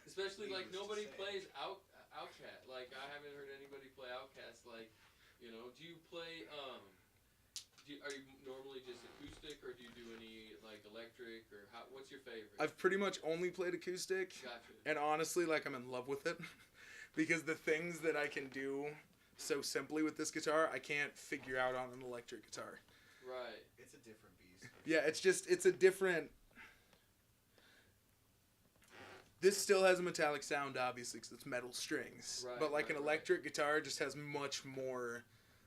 Especially like nobody plays Outkast. Like I haven't heard anybody play Outkast like You know, do you play are you normally just acoustic, or do you do any like electric, or what's your favorite? I've pretty much only played acoustic, Gotcha. and honestly, like I'm in love with it, because the things that I can do so simply with this guitar, I can't figure out on an electric guitar. Right. It's a different beast. Yeah, it's a different. This still has a metallic sound, obviously, because it's metal strings. Right, but like right, an electric guitar just has much more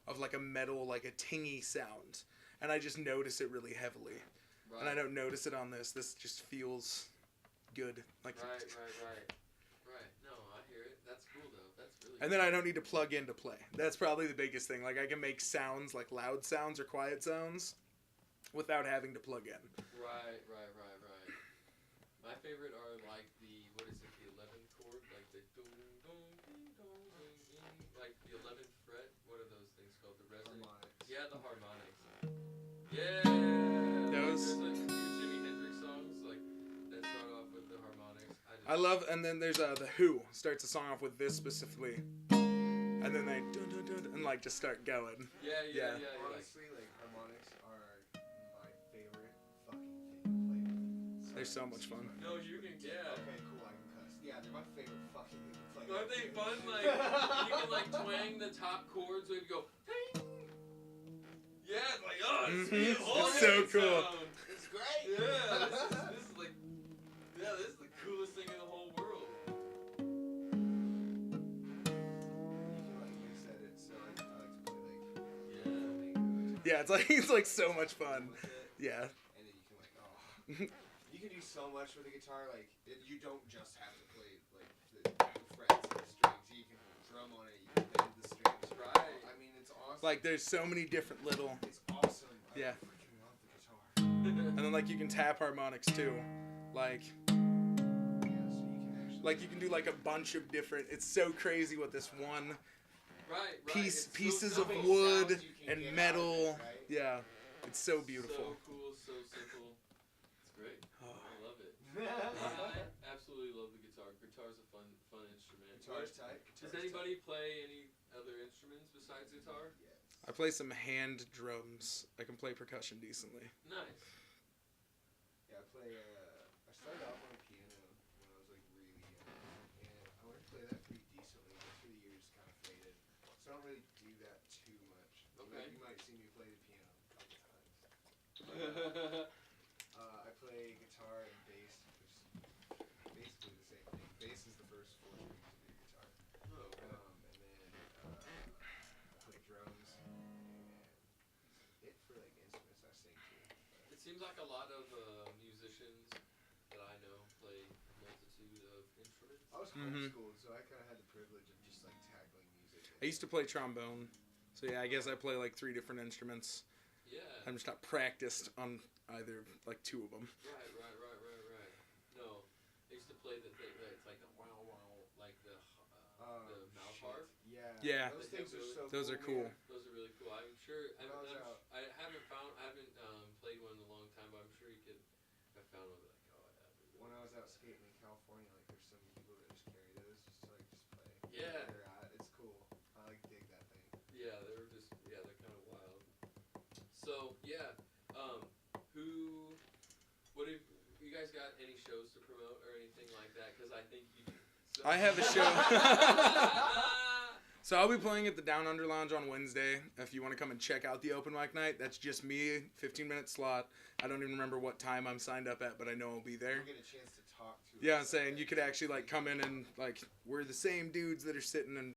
of like a metal, like a tingy sound. And I just notice it really heavily. Right. And I don't notice it on this. This just feels good. Like. Right. No, I hear it. That's cool though. That's really. And then I don't need to plug in to play. That's probably the biggest thing. Like I can make sounds, like loud sounds or quiet sounds, without having to plug in. Right. My favorite are like the 11th chord, like the dong dong ding dong ding ding, like the 11th fret. What are those things called? The resonant. Harmonics. Yeah, the harmonics. Yeah. Those. There's like a few Jimi Hendrix songs like that start off with the harmonics. I love, and then there's the Who starts a song off with this specifically, and then they dun, dun, dun, and like just start going. Yeah. Honestly, like harmonics are my favorite fucking thing to play. They're so much fun. No, you can. Yeah. Okay, cool. I can cuss. Yeah, they're my favorite fucking thing to play. Aren't they fun? Like you can like twang the top chords, so you go. Ding! Yeah, it's like it's Mhm. whole It's so hand cool. sound. It's great. Yeah, this is like, this is the coolest thing in the whole world. You can like reset it, so I like to play like Yeah. Yeah, it's like so much fun. with it, Yeah. and then you can like you can do so much with a guitar. Like you don't just have to play like the frets and the strings. You can drum on it. You can bend the strings. Right. I mean, it's awesome. Like there's so many different little, It's awesome. Yeah. I freaking love the guitar. and then like you can tap harmonics too, like Yeah, so you can actually you can do like a bunch of different. It's so crazy what this one Right. pieces so of many wood sounds you can and get out of metal. it, right? Yeah, it's so beautiful. So cool, so simple. It's great. Oh. I love it. I absolutely love the guitar. Guitar's a fun instrument. Guitar's tight. Does anybody play any other instruments besides guitar? Yes. I play some hand drums. I can play percussion decently. Nice. Yeah, I play. I started off on a piano when I was like really young, and I learned to play that pretty decently. But through the years, kind of faded. So I don't really do that too much. Okay. You might see me play the piano a couple times. I play guitar and bass, which is basically the same thing. Bass is the first 4 strings of your guitar. Oh, okay. And then I play drums, and it for like instruments I sing too. It seems like a lot of musicians that I know play a multitude of instruments. I was Mhm. homeschooled, so I kind of had the privilege of just like tackling music. I used to play trombone, so yeah, I guess I play like 3 different instruments. Yeah. I'm just not practiced on either, like 2 of them. Right. No, I used to play the thing that it's like the wow, like the mouth harp. Yeah. Yeah. Those things are so Those are cool. man. Those are really cool. I'm sure. When I was out- I haven't played one in a long time, but I'm sure you could have found one. Like, oh, I have it. When I was out skating in California, like there's some people that just carry those just to like just play. Yeah. It's cool. I like dig that thing. Yeah, they're kind of wild. So yeah, what have you guys got any shows to promote or anything like that? Because I think you. So. I have a show. So I'll be playing at the Down Under Lounge on Wednesday. If you want to come and check out the open mic night, that's just me, 15-minute slot. I don't even remember what time I'm signed up at, but I know I'll be there. You'll get a chance to talk to Yeah, us. I'm saying you could actually like come in and like we're the same dudes that are sitting and